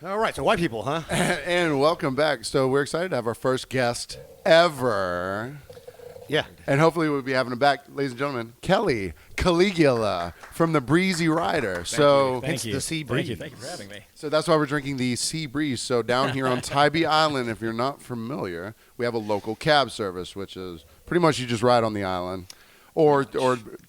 All right, so white people, huh? And welcome back. So we're excited to have our first guest ever. Yeah. And hopefully we'll be having him back, ladies and gentlemen, Kelly Caligula from the Breezy Rider. Thank you. The sea breeze. Thank you for having me. So that's why we're drinking the Sea Breeze. So down here on Tybee Island, if you're not familiar, we have a local cab service, which is pretty much you just ride on the island. Or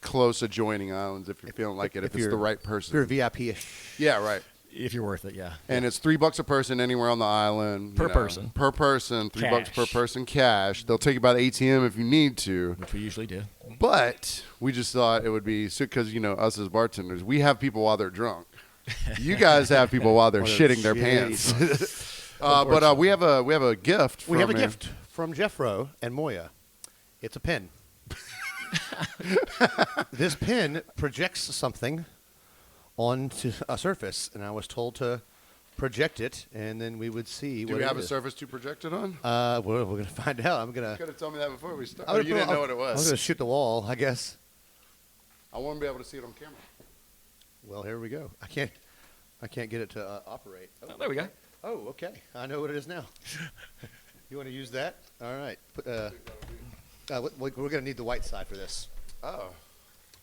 close adjoining islands if you're feeling like it, if it's the right person. If you're VIP-ish. Yeah, right. If you're worth it, yeah. And it's $3 a person anywhere on the island. Per person. Per person, $3 Cash. per person cash. They'll take you by the ATM if you need to. Which we usually do. But we just thought it would be, because, us as bartenders, we have people while they're drunk. You guys have people while they're shitting their pants. But we have a gift. We have a gift from Jeffro and Moya. It's a pen. This pen projects something onto a surface, and I was told to project it, and then we would see. Do we have a surface to project it on? We're going to find out. You could have told me that before we started. You didn't know what it was. I was going to shoot the wall, I guess. I want to be able to see it on camera. Well, here we go. I can't get it to operate. Oh, there we go. Oh, okay. I know what it is now. You want to use that? All right. We're going to need the white side for this. Oh.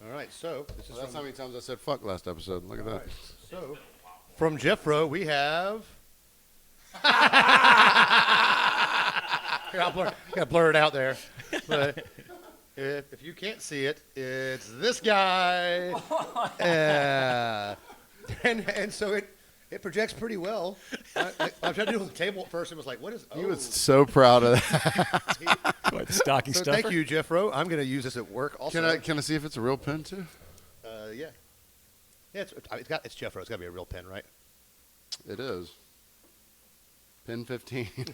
All right. So this is That's how many times I said fuck last episode. Look at that. right. So from Jeffro, we have. Gotta blur it out there. But if you can't see it, it's this guy. And so it projects pretty well. I tried to do it on the table at first and was like, what is. He was so proud of that. What, stocking So stuffer? thank you, Jeffro. I'm going to use this at work also. Can I see if it's a real pen too? Yeah. Yeah, it's Jeffro. It's got to be a real pen, right? It is. Pen 15. It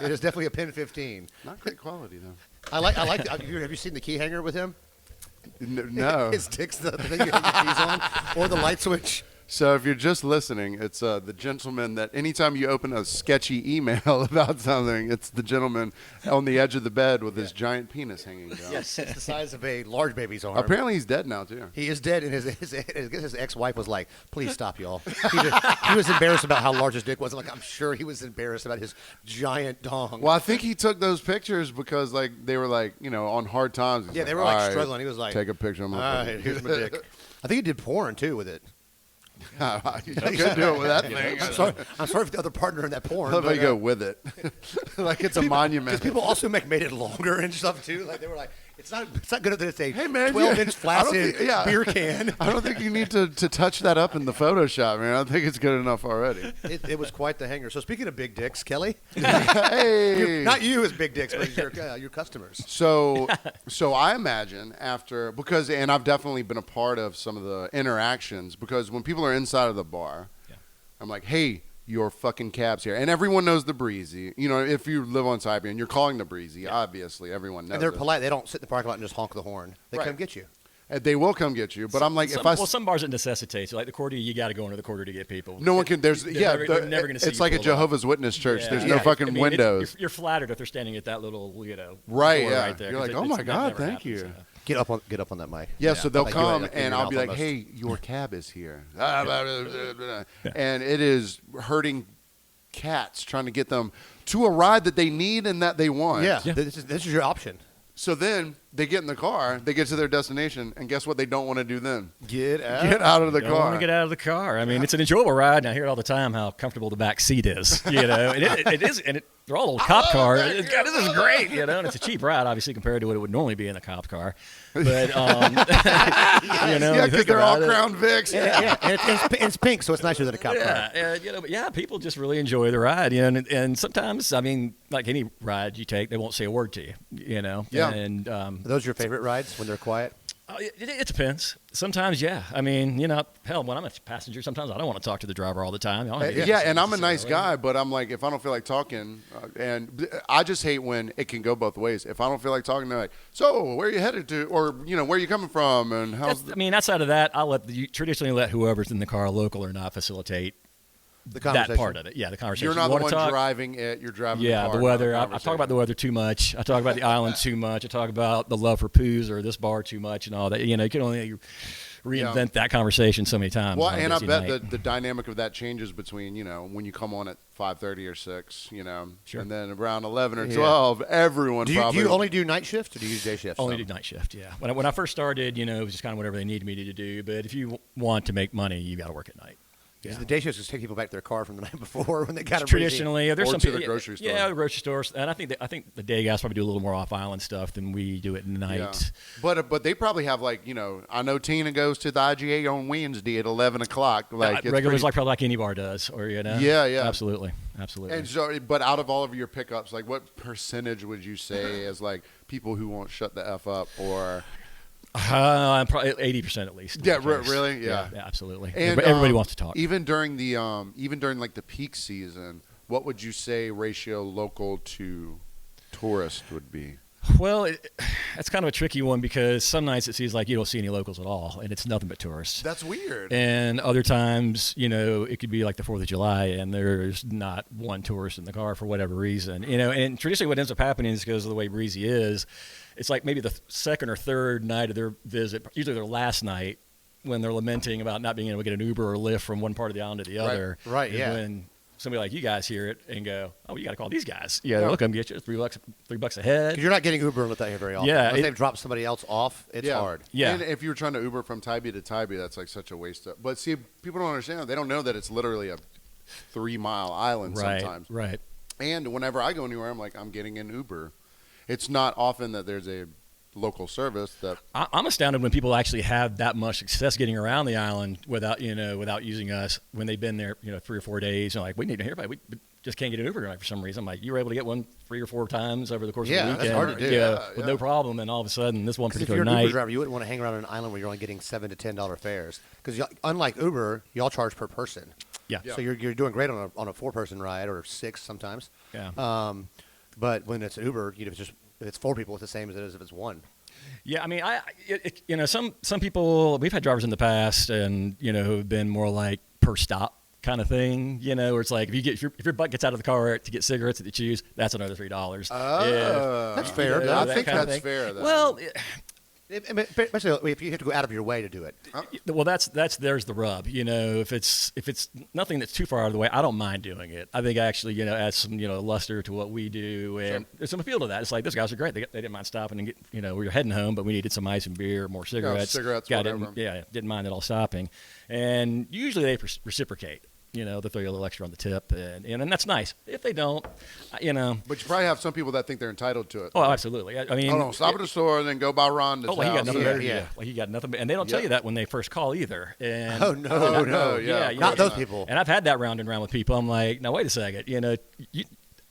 is definitely a Pen 15. Not great quality though. I like. Have you seen the key hanger with him? No. It sticks the thing you hang your keys on, or the light switch. So if you're just listening, it's the gentleman that anytime you open a sketchy email about something, it's the gentleman on the edge of the bed with his giant penis hanging down. Yes, it's the size of a large baby's arm. Apparently he's dead now too. He is dead, and his ex-wife was like, "Please stop, y'all." He was embarrassed about how large his dick was. I'm sure he was embarrassed about his giant dong. Well, I think he took those pictures because they were on hard times. He's Yeah, they were "All right, struggling. He was like, take a picture of my "All right, here's my dick." I think he did porn too with it. You could do it with that thing. I'm sorry for the other partner in that porn. How about you go with it? Like it's a monument. Because people also made it longer and stuff too. Like they were like, it's not good that it's a Hey, man, 12-inch flaccid yeah. beer can. I don't think you need to touch that up in the Photoshop, man. I think it's good enough already. It was quite the hanger. So speaking of big dicks, Kelly, Hey. not you as big dicks, but your customers. So I imagine and I've definitely been a part of some of the interactions because when people are inside of the bar, I'm like, hey, your fucking cab's here. And everyone knows the Breezy. If you live on Tybee and you're calling the Breezy, obviously everyone knows And they're it. polite. They don't sit in the parking lot and just honk the horn. They come get you. And they will come get you. But I'm like, some bars it necessitates. Like the quarter, you got to go into the quarter to get people. No one can. They're never going to see it's you like a pull up. Jehovah's Witness church. Yeah. There's no fucking windows. You're flattered if they're standing at that little, right, door yeah. right there. You're like, 'cause oh my that God, never thank happens, you. Get up on that mic. Yeah, so they'll Like come you're and I'll be like, almost. hey, your cab is here. And it is hurting cats trying to get them to a ride that they need and that they want. Yeah. This is your option. So then they get in the car, they get to their destination, and guess what they don't want to do then? Get out. Get out of the Don't want car. to get out of the car. I mean, it's an enjoyable ride, and I hear it all the time how comfortable the back seat is. And it is, and they're all old cop cars. God, this is great, and it's a cheap ride, obviously, compared to what it would normally be in a cop car. But Yeah, because they're all Crown Vics. Yeah, and it's pink, so it's nicer than a cop car. But people just really enjoy the ride, and sometimes, I mean, like any ride you take, they won't say a word to you, Yeah. And Are those your favorite rides when they're quiet? it depends. Sometimes, yeah. I mean, hell, when I'm a passenger, sometimes I don't want to talk to the driver all the time. Yeah, and I'm a nice guy, but I'm like, if I don't feel like talking, and I just hate when it can go both ways. If I don't feel like talking, they're like, so where are you headed to? Or, where are you coming from? And how's outside of that, traditionally let whoever's in the car, local or not, facilitate The that conversation. part of it. Yeah, the conversation. You're not You the wanna one talk? driving it. You're driving Yeah, the car. the weather. not I talk about the weather too much. I talk about the island too much. I talk about the love for poos or this bar too much and all that. You can only reinvent that conversation so many times. Well, on a and I busy bet night. the dynamic of that changes between, when you come on at 5:30 or 6, Sure. and then around 11 or Yeah. 12, everyone Do you probably. only do night shift, or do you use day shift? Only do night shift, yeah. When I first started, it was just kind of whatever they needed me to do. But if you want to make money, you got to work at night. Because the day shifts just take people back to their car from the night before when they got them Traditionally, there's Or some to the people- grocery store. Yeah, the grocery stores, and I think the day guys probably do a little more off island stuff than we do at night. Yeah. But they probably have I know Tina goes to the IGA on Wednesday at 11 o'clock. Like it's Regulars pretty- probably like any bar does, or Yeah. absolutely. And so, but out of all of your pickups, like what percentage would you say as like people who won't shut the F up or? Probably 80% at least. Yeah, really? Yeah. Absolutely. And Everybody wants to talk. Even during like the peak season, what would you say ratio local to tourist would be? Well, that's kind of a tricky one because some nights it seems like you don't see any locals at all, and it's nothing but tourists. That's weird. And other times, it could be like the 4th of July, and there's not one tourist in the car for whatever reason. And traditionally what ends up happening is because of the way Breezy is, it's like maybe the second or third night of their visit, usually their last night, when they're lamenting about not being able to get an Uber or Lyft from one part of the island to the other. Right, is yeah. When somebody like you guys hear it and go, oh, you got to call these guys. Yeah, they'll come get you $3 a head. Because you're not getting Uber and let that here very often. Yeah, Unless they've dropped somebody else off, it's hard. Yeah. And if you were trying to Uber from Tybee to Tybee, that's like such a waste of. But see, people don't understand. They don't know that it's literally a 3-mile island sometimes. Right. And whenever I go anywhere, I'm like, I'm getting an Uber. It's not often that there's a local service that. I'm astounded when people actually have that much success getting around the island without using us when they've been there 3 or 4 days. And like, we need to hear about it. We just can't get an Uber tonight for some reason. I'm like, you were able to get one 3 or 4 times over the course of the weekend. That's hard to do. With no problem. And all of a sudden, this one Because if particular you're an night. Uber driver, you wouldn't want to hang around an island where you're only getting $7 to $10 fares. Because unlike Uber, y'all charge per person. Yeah. So you're doing great on a 4-person ride or 6 sometimes. Yeah. But when it's Uber, if it's 4 people, it's the same as it is if it's 1. Yeah, I mean, some people, we've had drivers in the past and, who've been more like per stop kind of thing, where it's like if your butt gets out of the car to get cigarettes that you choose, that's another $3. That's fair. I that think kind of that's thing. fair. Though. Well, Especially if you have to go out of your way to do it. well, there's the rub. If it's nothing that's too far out of the way, I don't mind doing it. I think actually, adds some luster to what we do, and there's some appeal to that. It's like those guys are great. They didn't mind stopping and get we were heading home, but we needed some ice and beer, more cigarettes. Guy whatever. didn't mind at all stopping, and usually they reciprocate. They'll throw you a little extra on the tip, and that's nice. If they don't, But you probably have some people that think they're entitled to it. Oh, absolutely. I mean, Hold on, stop at the store and then go by Rhonda's he got house. nothing better to Yeah. do. Like he got nothing, and they don't tell you that when they first call either. And Oh no, yeah. not those people. And I've had that round and round with people. I'm like, now wait a second.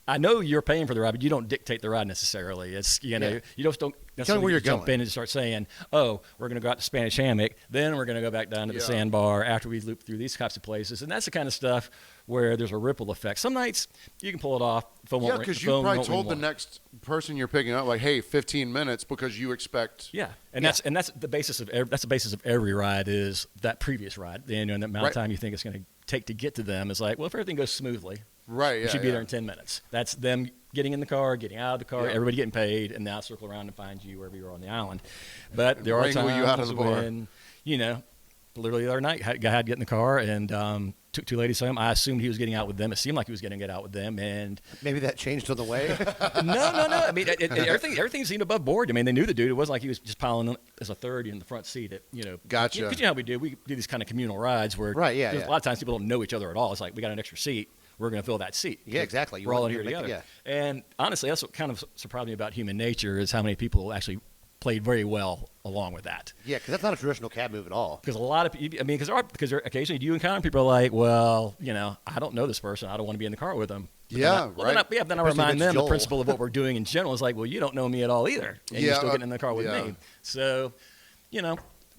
I know you're paying for the ride, but you don't dictate the ride necessarily. It's you just don't necessarily where you're jump going. in and start saying, "Oh, we're going to go out to Spanish Hammock, then we're going to go back down to the sandbar after we loop through these types of places." And that's the kind of stuff where there's a ripple effect. Some nights you can pull it off. Yeah, because you probably told the next person you're picking up, like, "Hey, 15 minutes," because you expect. Yeah, and that's the basis of every ride is that previous ride. And the amount of time you think it's going to take to get to them is like, well, if everything goes smoothly. Right, yeah. You should be there in 10 minutes. That's them getting in the car, getting out of the car, everybody getting paid, and now circle around and find you wherever you're on the island. But there are wrangle times you out of the bar. when, literally the other night, guy had to get in the car and took 2 ladies home. I assumed he was getting out with them. It seemed like he was going to get out with them. And Maybe that changed on the way. no. I mean, everything seemed above board. I mean, they knew the dude. It wasn't like he was just piling in as a third in the front seat. Gotcha. Because how we do. We do these kind of communal rides where Right, yeah, a yeah. lot of times people don't know each other at all. It's like, we got an extra seat. We're going to fill that seat. Yeah, exactly. You We're all want in here to make together. it- And honestly, that's what kind of surprised me about human nature is how many people actually played very well along with that. Yeah, because that's not a traditional cab move at all. Because a lot of people, because occasionally you encounter people are like, well, I don't know this person. I don't want to be in the car with them. But Yeah, then right. Then I Especially if remind it's them Joel. the principle of what we're doing in general is like, well, you don't know me at all either. And you're still getting in the car with me. So,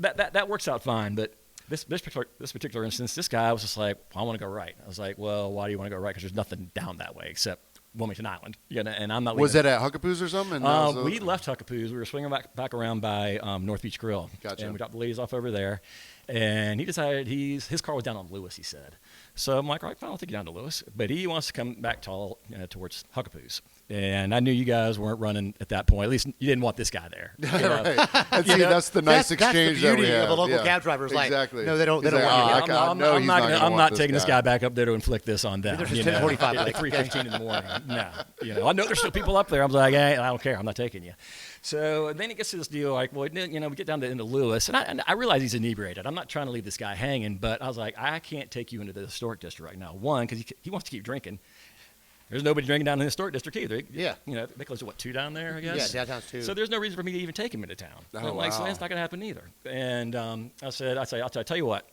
that works out fine. But this particular instance, this guy was just like, I want to go right. I was like, well, why do you want to go right? Because there's nothing down that way except Wilmington Island. And I'm not leaving. Was that at Huckapoo's or something? We left Huckapoo's. We were swinging back around by North Beach Grill. Gotcha. And we dropped the ladies off over there. And he decided his car was down on Lewis, he said. So I'm like, all right, fine, I'll take you down to Lewis. But he wants to come back towards Huckapoo's. And I knew you guys weren't running at that point. At least you didn't want this guy there. You know? Right. And see, that's the nice exchange that's the beauty that we have. of a local yeah. cab driver. Is like, exactly. no, they don't. They He's don't like, want you. I'm not taking this guy back up there to inflict this on them. There's you just know, 10:45, at like, 3:15 in the morning. No, I know there's still people up there. I'm like, hey, I don't care. I'm not taking you. So then it gets to this deal like, well, we get down to into Lewis, and I realize he's inebriated. I'm not trying to leave this guy hanging, but I was like, I can't take you into the historic district right now. One, because he wants to keep drinking. There's nobody drinking down in the historic district either. Yeah. They close to 2 down there, I guess? Yeah, downtown's 2. So there's no reason for me to even take him into town. Oh, I'm like, so wow. that's not going to happen either. And I said, I'll tell you what,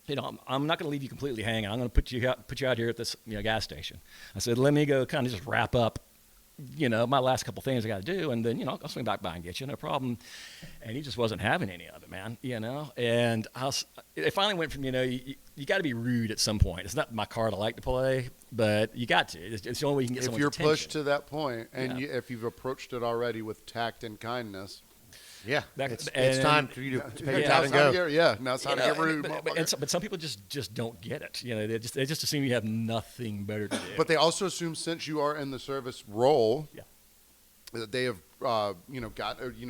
I'm not going to leave you completely hanging. I'm going to put you out here at this gas station. I said, let me go kind of just wrap up, my last couple things I got to do, and then, I'll swing back by and get you, no problem. And he just wasn't having any of it, man, And it finally went from, you got to be rude at some point. It's not my card I like to play, but you got to. It's the only way you can get If someone's you're attention. pushed to that point, and Yeah. if you've approached it already with tact and kindness, Yeah, Back- it's and- time for you to pay your Yeah, tab now and it's time to go. get, now it's time to get rude. But some people just don't get it. They just assume you have nothing better to do. But they also assume since you are in the service role, Yeah. that they have,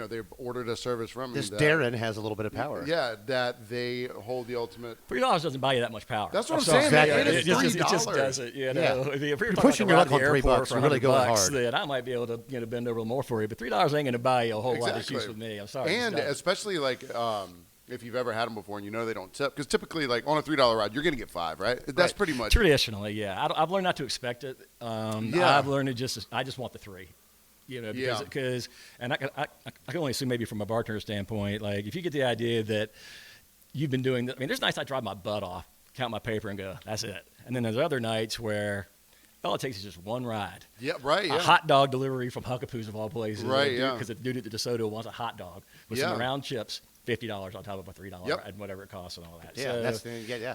they've ordered a service from This you. Darren has a little bit of power. Yeah, that they hold the ultimate. $3 doesn't buy you that much power. That's what I'm sorry. saying, man. It It's just $3. doesn't. Yeah. If you're You're talking pushing like your a ride luck to the on $3 airport for bucks. You're really going $100, hard. then I might be able to bend over a little more for you. But $3 ain't going to buy you a whole lot of Exactly. issues with me. I'm sorry. And it just doesn't. especially like if you've ever had them before and they don't tip, because typically like on a $3 ride you're going to get 5, right? That's Right. pretty much. Traditionally, yeah. I've learned not to expect it. Yeah. I've learned I just want the 3. Because and I can only assume maybe from a bartender standpoint, like if you get the idea that you've been doing, there's nights I drive my butt off, count my paper and go, that's it. And then there's other nights where all it takes is just one ride. Yeah, right. Yeah. A hot dog delivery from Huckapoo's of all places. Right, yeah. Because the dude at the DeSoto wants a hot dog with Yeah. some round chips, $50 on top of a $3 Yep. and whatever it costs and all that. Yeah, So-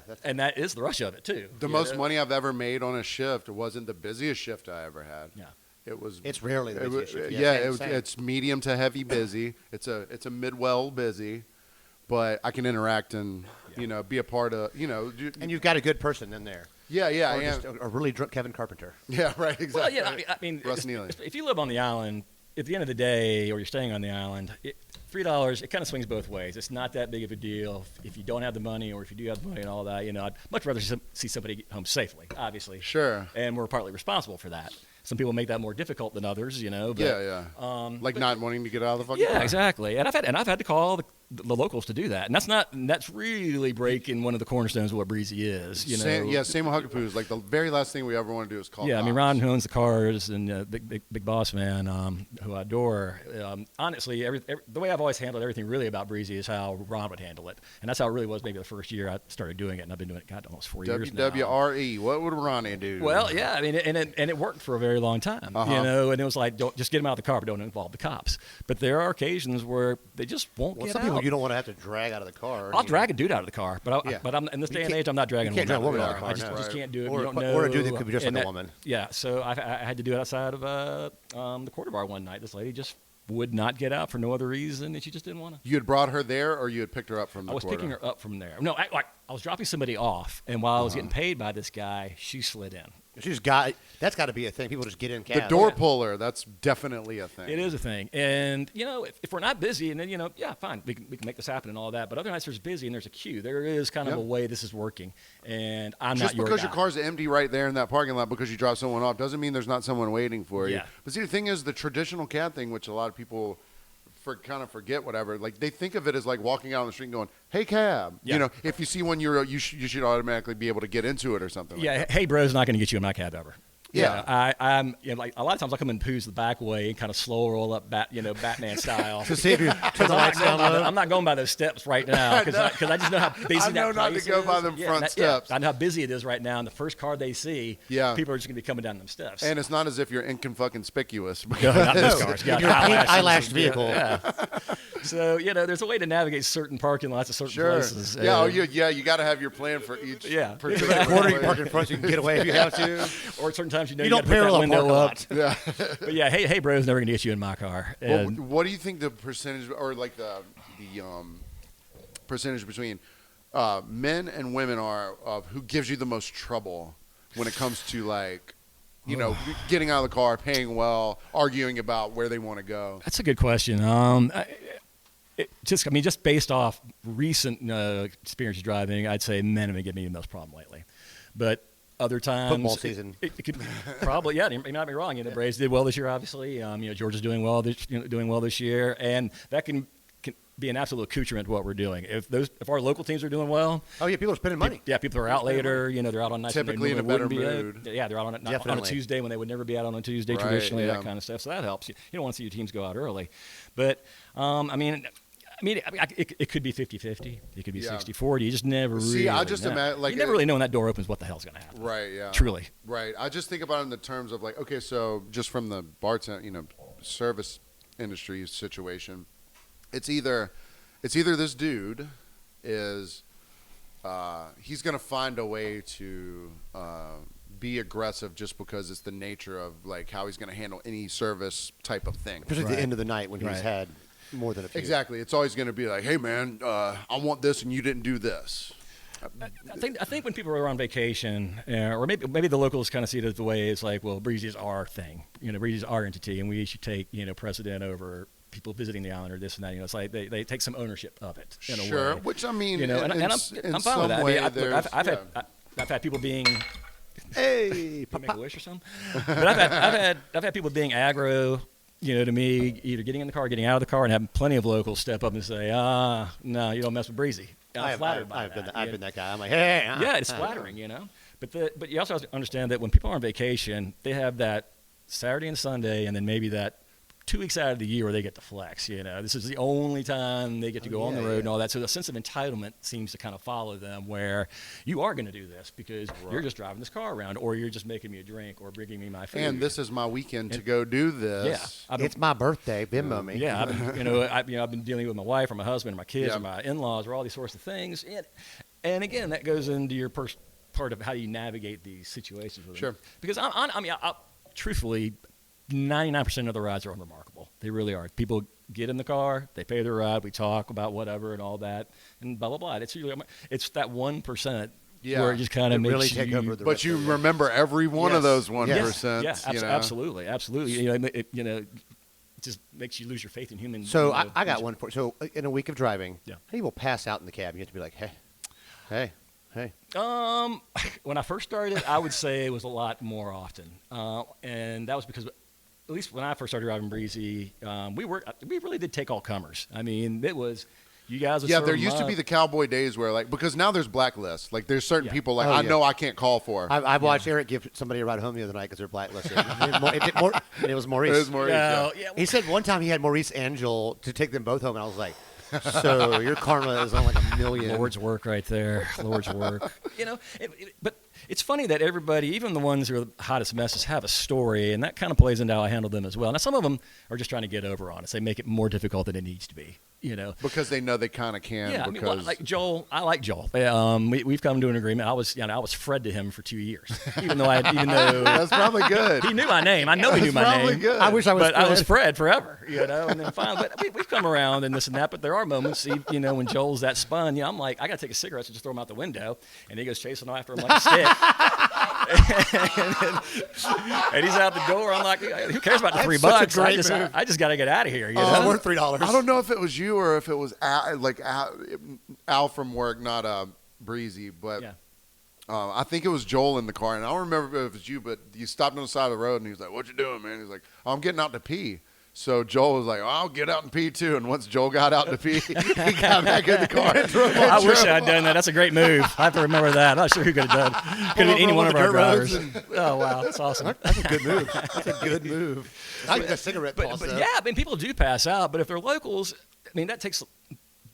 that's and that is the rush of it too. The you most know? money I've ever made on a shift wasn't the busiest shift I ever had. Yeah. It was. It's rarely the it busiest was- shift. Yeah, same, it was, same. it's medium to heavy busy. It's a mid-well busy, but I can interact and be a part of And you've got a good person in there. yeah, Or and just a really drunk Kevin Carpenter. yeah, right, exactly. Well, yeah, I mean, Russ Neely. if you live on the island, at the end of the day, or you're staying on the island, $3, it kind of swings both ways. It's not that big of a deal if you don't have the money, or if you do have the money and all that. I'd much rather see somebody get home safely, obviously. Sure. And we're partly responsible for that. Some people make that more difficult than others, But, Yeah. Like but- not wanting to get out of the fucking Yeah, car. exactly. And I've had to call the locals to do that, and that's really breaking one of the cornerstones of what Breezy is. Same with Huckapoo's. Like the very last thing we ever want to do is call. Yeah, I mean, cops. Ron, who owns the cars, and big boss man, who I adore. Honestly, the way I've always handled everything really about Breezy is how Ron would handle it, and that's how it really was. Maybe the first year I started doing it, and I've been doing it almost 4 years now. WWRE. What would Ronnie do? Well, yeah, I mean, and it worked for a very long time, and it was like, don't just get them out of the car, but don't involve the cops. But there are occasions where they just won't get Some out. people you don't want to have to drag out of the car. I'll drag a dude out of the car, but Yeah. I'm, in this day and can't- age, I'm not dragging you can't a drag a woman woman out of the car. out I of the just, car, just no. can't do it. Or- You don't or a know. dude that could be just And like a woman. Yeah, so I had to do it outside of the quarter bar one night. This lady just would not get out for no other reason, and she just didn't want to. You had brought her there, or you had picked her up from the I was quarter? picking her up from there. No, I was dropping somebody off, and while I was getting paid by this guy, she slid in. That's got to be a thing. People just get in The cabs. door puller. That's definitely a thing. It is a thing. And, if we're not busy, and then, yeah, fine, we can make this happen and all that. But other nights there's busy and there's a queue. There is kind of Yep. a way this is working. And I'm Just not your because guy. your car's empty right there in that parking lot because you drop someone off doesn't mean there's not someone waiting for you. Yeah. But see, the thing is, the traditional cab thing, which a lot of people kind of forget, whatever. Like they think of it as like walking out on the street and going, "Hey, cab." Yeah. If you see one, you should automatically be able to get into it or something. Yeah, Like that. hey, bro's not going to get you in my cab ever. Yeah. I'm like a lot of times I'll come in poos the back way and kind of slow roll up, Batman style. To see if you turn the I'm lights down low. I'm not going by those steps right now because I just know how busy I know that not to place go is. by them front Yeah, steps. I know how busy it is right now, and the first car they see, Yeah. people are just going to be coming down them steps. And it's not as if you're inconspicuous. No, not this car. It's got Your pink eyelashes. eyelashed vehicle. Yeah. So there's a way to navigate certain parking lots at certain Sure. places. Yeah. and- you got to have your plan for each. Yeah. particular Quarter you place. park in front, so you can get away if you have to. Or certain times you You you don't got to put that parallel window park a up. lot. Yeah. But yeah, hey, bro's never going to get you in my car. What do you think the percentage, or like the percentage between men and women are of who gives you the most trouble when it comes to like, you know, getting out of the car, paying well, arguing about where they want to go? That's a good question. Just based off recent experiences driving, I'd say men have been giving me the most problem lately. But other times, Football season. It could probably, yeah, you may not be wrong. You know, Braves did well this year, obviously. Georgia's doing well this year, and that can be an absolute accoutrement to what we're doing. If our local teams are doing well, Oh yeah, people are spending money. people are out later. They're out on nights Typically when in they a better wouldn't be mood. Yeah, they're out on a Definitely. Tuesday when they would never be out on a Tuesday Right, traditionally. yeah. That kind of stuff. So that helps. You don't want to see your teams go out early, but it could be 50-50. It could be Yeah. 60-40. You just never really See, I just know. imagine, like, you never really know when that door opens what the hell's going to happen. Right, yeah. Truly. Right. I just think about it in the terms of like, okay, so just from the bartender, service industry situation, it's either this dude is he's going to find a way to be aggressive just because it's the nature of like how he's going to handle any service type of thing. Especially at Right. the end of the night when he's Right. had more than a few. Exactly. It's always going to be like, hey man, I want this and you didn't do this. I think when people are on vacation, or maybe the locals kind of see it as the way it's like, well, Breezy's our thing. Breezy's our entity, and we should take precedent over people visiting the island or this and that. It's like they take some ownership of it in a Sure. way. Which I mean, And I'm fine some with that. way, I've had people being Hey, make a wish or something. But I've had people being aggro, to me, either getting in the car, getting out of the car, and having plenty of locals step up and say, no, you don't mess with Breezy. I'm flattered by that. I've been that guy. I'm like, hey. Yeah, it's flattering, But you also have to understand that when people are on vacation, they have that Saturday and Sunday, and then maybe that 2 weeks out of the year where they get to flex. This is the only time they get to go on the road and all that. So the sense of entitlement seems to kind of follow them, where you are going to do this because you're just driving this car around, or you're just making me a drink, or bringing me my food. And this is my weekend to go do this. Yeah, It's my birthday. Venmo me. Yeah, I've been dealing with my wife or my husband or my kids or my in-laws or all these sorts of things. And again, that goes into your part of how you navigate these situations with them. Sure. Because truthfully, 99% of the rides are unremarkable. They really are. People get in the car, they pay their ride, we talk about whatever and all that, and blah blah blah. It's that 1%. Yeah. Where it just kind of makes really take you, over the But rest you of the- remember every one of those 1%. Yes, absolutely. It just makes you lose your faith in human. So I got one for. So in a week of driving, Yeah. how do people pass out in the cab? You have to be like, hey. When I first started, I would say it was a lot more often, and that was because, at least when I first started driving Breezy, we really did take all comers. I mean, it was you guys. Would Yeah, serve there them used to up. be the cowboy days where because now there's blacklists. Like there's certain Yeah. people like Oh, I yeah. know I can't call for. I watched Eric give somebody a ride home the other night because they're blacklisted. And it was Maurice. It was Maurice. No, yeah. yeah, He said one time he had Maurice and Joel to take them both home, and I was like, so your karma is on like a million. Lord's work right there. Lord's work. But it's funny that everybody, even the ones who are the hottest messes, have a story, and that kind of plays into how I handle them as well. Now, some of them are just trying to get over on us. They make it more difficult than it needs to be. Because they know they kind of can. Yeah, because like Joel, I like Joel. We've come to an agreement. I was Fred to him for 2 years, even though that's probably good. he knew my name. I know he knew my probably name. good. I wish I was. But I was Fred. Fred forever, and then finally, but we've come around and this and that. But there are moments, when Joel's that spun, I'm like, I gotta take a cigarette and just throw him out the window, and he goes chasing after him like a stick. and he's out the door. I'm like, who cares about the $3? such a great move. I just got to get out of here. Worth $3. I don't know if it was you or if it was Al from work, not Breezy, but Yeah. I think it was Joel in the car, and I don't remember if it was you, but you stopped on the side of the road, and he was like, "What you doing, man?" He's like, "Oh, I'm getting out to pee." So Joel was like, "I'll get out and pee too." And once Joel got out to pee, he got back in the car. And drove I off. wish I'd done that. That's a great move. I have to remember that. I'm not sure who could have done. Could have been any one of our drivers. Oh wow, that's awesome. That's a good move. That's a good move. I like the cigarette toss. But though. yeah, I mean, people do pass out, but if they're locals, I mean, that takes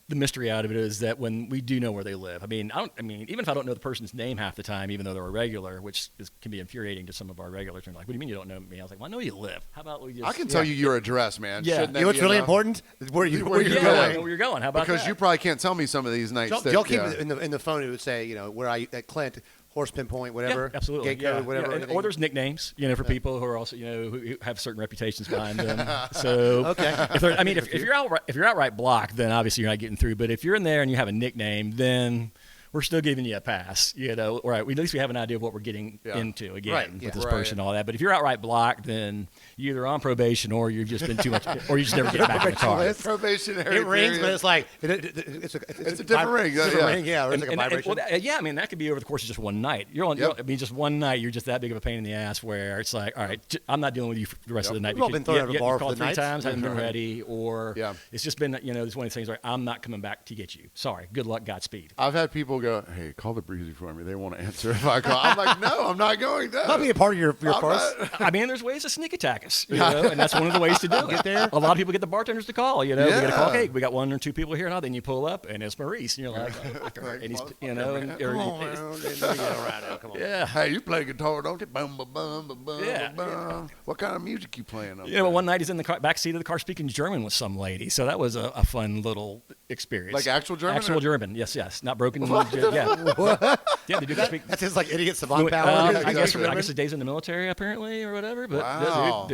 the mystery out of it is that when we do know where they live. I mean, even if I don't know the person's name half the time, even though they're a regular, which can be infuriating to some of our regulars. And they're like, what do you mean you don't know me? I was like, well, I know you live. How about we just... I can tell you your address, man. Yeah. Shouldn't that You know what's be really enough? important? Where you're I know going. where you're going. How about Because that? you probably can't tell me some of these nights. Joel keep it in the phone. It would say, where I at Clint, horse pinpoint, whatever, Yeah, absolutely. gate code, whatever. Yeah. everything. Or there's nicknames, for people who are also, who have certain reputations behind them. So, Okay. if you're outright blocked, then obviously you're not getting through. But if you're in there and you have a nickname, then we're still giving you a pass. Right? At least we have an idea of what we're getting into again Right, with this person and all that. But if you're outright blocked, then you're either on probation or you've just been too much, or you just never get back in the car. It's probationary. It rings, period. but it's like it's a different ring. Different ring, yeah. Or it's like a vibration. I mean, that could be over the course of just one night. Just one night, you're just that big of a pain in the ass where it's like, all right, I'm not dealing with you for the rest of the night. We've all been thrown out of the bar for the three night. times, haven't been ready, or Yeah. it's just been, it's one of those things where I'm not coming back to get you. Sorry, good luck, Godspeed. I've had people go, "Hey, call the Breezy for me." They want to answer if I call. I'm like, "No, I'm not going to." Not being a part of your farce. I mean, there's ways to sneak attack us, and that's one of the ways to do it. Get there. A lot of people get the bartenders to call. We get a call. Yeah. Hey, we got 1 or 2 people here now. Then you pull up, and it's Maurice, and you're like, oh, fucker. And he's, Come on, man. Come on. yeah. Hey, you play guitar, don't you? Bum, bum, bum, bum, bum, Yeah. bum. What kind of music you playing? But one night he's in the back seat of the car speaking German with some lady, so that was a fun little experience. Like actual German? Actual German, yes, not broken. Yeah, yeah, they do speak. That's his like idiot savant fluent- power. I guess his days in the military apparently or whatever. But Wow.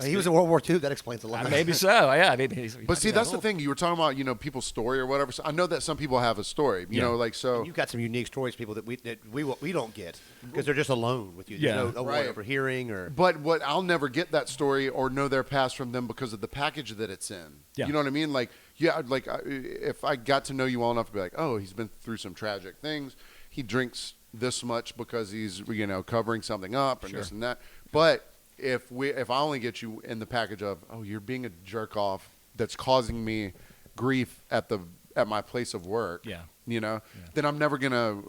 He was in World War II. That explains a lot. maybe so. Yeah, maybe. But see, that's the thing. You were talking about, people's story or whatever. So I know that some people have a story. You know, like so. You've got some unique stories, people that we don't get because they're just alone with you. Yeah. There's no Right. overhearing or. But what I'll never get that story or know their past from them because of the package that it's in. Yeah. You know what I mean? Like, if I got to know you well enough to be like, oh, he's been through some tragic things. He drinks this much because he's covering something up and this and that. But if I only get you in the package of, oh, you're being a jerk off that's causing me grief at my place of work. Yeah. Then I'm never gonna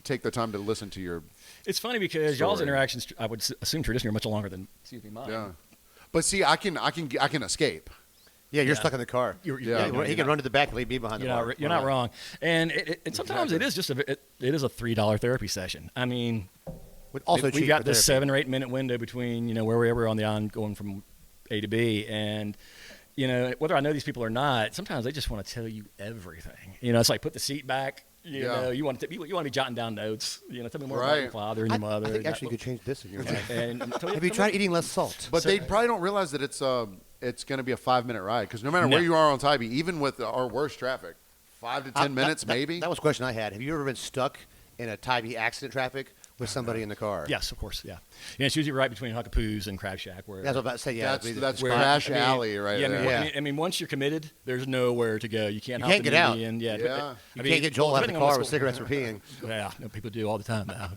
take the time to listen to your. It's funny because y'all's interactions, I would assume traditionally are much longer than mine. Yeah. But see, I can escape. Yeah, you're stuck in the car. Yeah. He can run to the back and leave me behind the car. You're not wrong. And sometimes it is just it is a $3 therapy session. I mean, Also, we've cheap got for this therapy. 7 or 8 minute window between wherever we're on the island going from A to B, and whether I know these people or not, sometimes they just want to tell you everything. It's like put the seat back. You want to be jotting down notes. Tell me more about your father and your mother. I think actually you could change this in your life. And Have you tried eating less salt? But they probably don't realize that it's going to be a 5-minute ride because no matter where you are on Tybee, even with our worst traffic, 5 to 10 minutes maybe. That was a question I had. Have you ever been stuck in a Tybee accident traffic with somebody in the car? Yes, of course, yeah. It's usually right between Huckapoo's and Crab Shack. Where That's what I was about to say. Yeah, that's Crash Alley right there. I mean, once you're committed, there's nowhere to go. You can't. get out. Yeah, Yeah. You can't get Joel out of the car with cigarettes for peeing. Yeah, no, people do all the time now.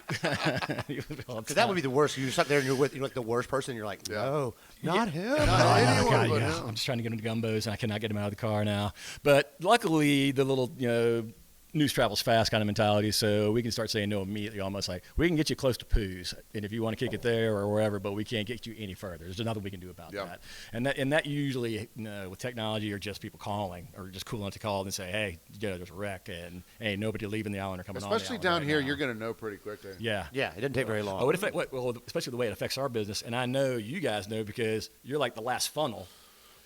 Because that would be the worst. You're stuck there and you're like the worst person. And you're like, no, not him. God, yeah. I'm just trying to get him to Gumbos, and I cannot get him out of the car now. But luckily, the little news travels fast kind of mentality, so we can start saying no immediately, almost like we can get you close to Pooh's, and if you want to kick it there or wherever, but we can't get you any further. There's nothing we can do about that. And that usually, with technology or just people calling or just cool enough to call and say, hey, there's a wreck, and hey, nobody leaving the island or coming on. Especially down here, you're going to know pretty quickly. Yeah. Yeah, it doesn't take very long. Especially the way it affects our business, and I know you guys know because you're like the last funnel.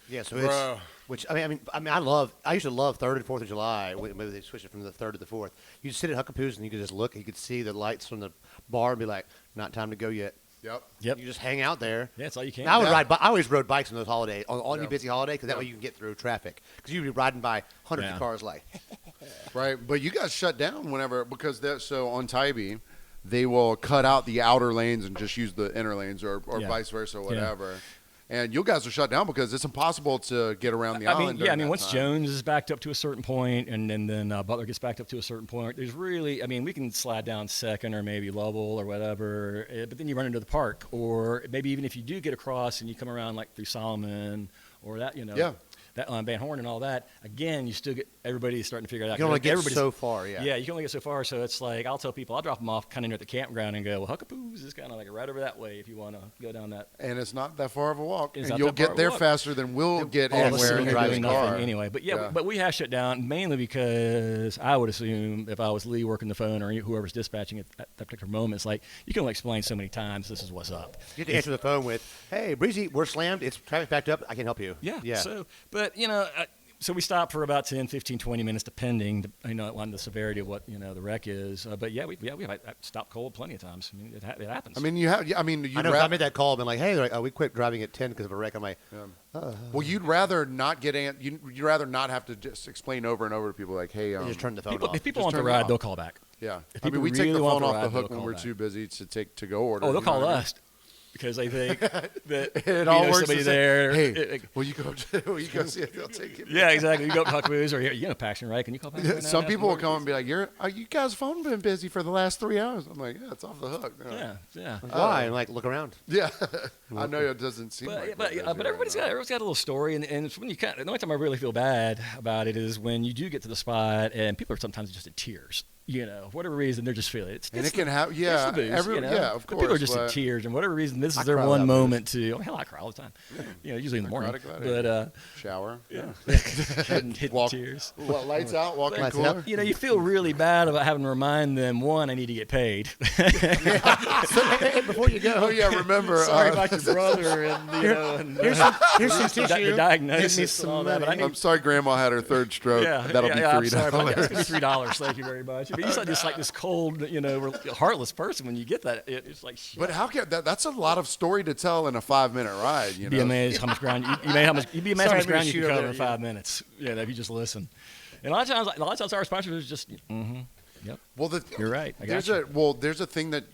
Yeah, so it's which I used to love 3rd and 4th of July when they switched it from the 3rd to the 4th. You just sit at Huckapoo's and you could just look. You could see the lights from the bar and be like, "Not time to go yet." Yep. You just hang out there. Yeah, that's all you can. I always rode bikes on those holidays, on any busy holiday, because that way you can get through traffic. Because you'd be riding by hundreds of cars, like. Right, but you guys shut down whenever because so on Tybee, they will cut out the outer lanes and just use the inner lanes or vice versa, whatever. And you guys are shut down because it's impossible to get around the island. Once Jones is backed up to a certain point, and then Butler gets backed up to a certain point, there's really, we can slide down Second or maybe Lovell or whatever, but then you run into the park, or maybe even if you do get across and you come around like through Solomon or that, that Van Horn and all that, again, you still get everybody starting to figure it out. You can only get so far, Yeah, you can only get so far. So it's like I'll tell people, I'll drop them off kind of near the campground and go, well, Huckapoo's is kind of like right over that way if you want to go down that. And it's not that far of a walk. It's and you'll get there faster than we'll get anywhere in driving the car. Anyway, but we have shut down mainly because I would assume if I was Lee working the phone or whoever's dispatching at that particular moment, it's like you can only explain so many times this is what's up. You have to answer the phone with, "Hey, Breezy, we're slammed. It's traffic backed up. I can help you." Yeah. So, but So we stop for about 10, 15, 20 minutes, depending, on the severity of what, the wreck is. But we have stopped cold plenty of times. I mean, it happens. I mean, you have. I mean, I know. I made that call. Been like, hey, they're like, we quit driving at 10 because of a wreck. I'm like, well, you'd rather not get you'd rather not have to just explain over and over to people like, hey, you just turn the phone off. If people want the ride, they'll call back. Yeah, If I mean, people we take really the want phone the off the ride, hook they'll when call we're back. too busy to go order. Oh, they'll you know call what I mean? us because they think that It all works somebody the same. there. Hey, will you go? Will you go see if they'll take it? Yeah, exactly. You go up to Huckaboo's or a Paxton, right? Can you call back? Right now? Some Ask people will them come and be like, you guys' phone been busy for the last 3 hours." I'm like, "Yeah, it's off the hook." Yeah. Why? And like, look around. Yeah, I know it doesn't seem like. But everybody's got a little story, and it's when the only time I really feel bad about it is when you do get to the spot and people are sometimes just in tears. For whatever reason, they're just feeling it. And it can have, it's the booze, of But course. people are just in tears, and whatever reason, this is their cry one without moment to. Hell, I cry all the time. Usually in the morning. But shower. couldn't hit Walk- the tears. Lights out. Walking Lights cooler. out. You feel really bad about having to remind them. One, I need to get paid. Hey, before you go, Oh yeah, remember? Sorry about your brother and here's some tissue. the diagnosis Give me some and all that. But I money. need I'm sorry, Grandma had her third stroke. That'll be I'm $3. sorry about that. It's gonna be $3. Thank you very much. But you sound just like this cold, heartless person when you get that. It's like shit. But how can that's a lot of story to tell in a 5-minute ride? You You'd be know, amazed how much ground you'd be amazed how Sorry, much I'm gonna ground you shoot can over cover there, in 5 minutes. If you just listen. And a lot of times our responses is just, yep. well, You're right. I got There's you. there's a thing that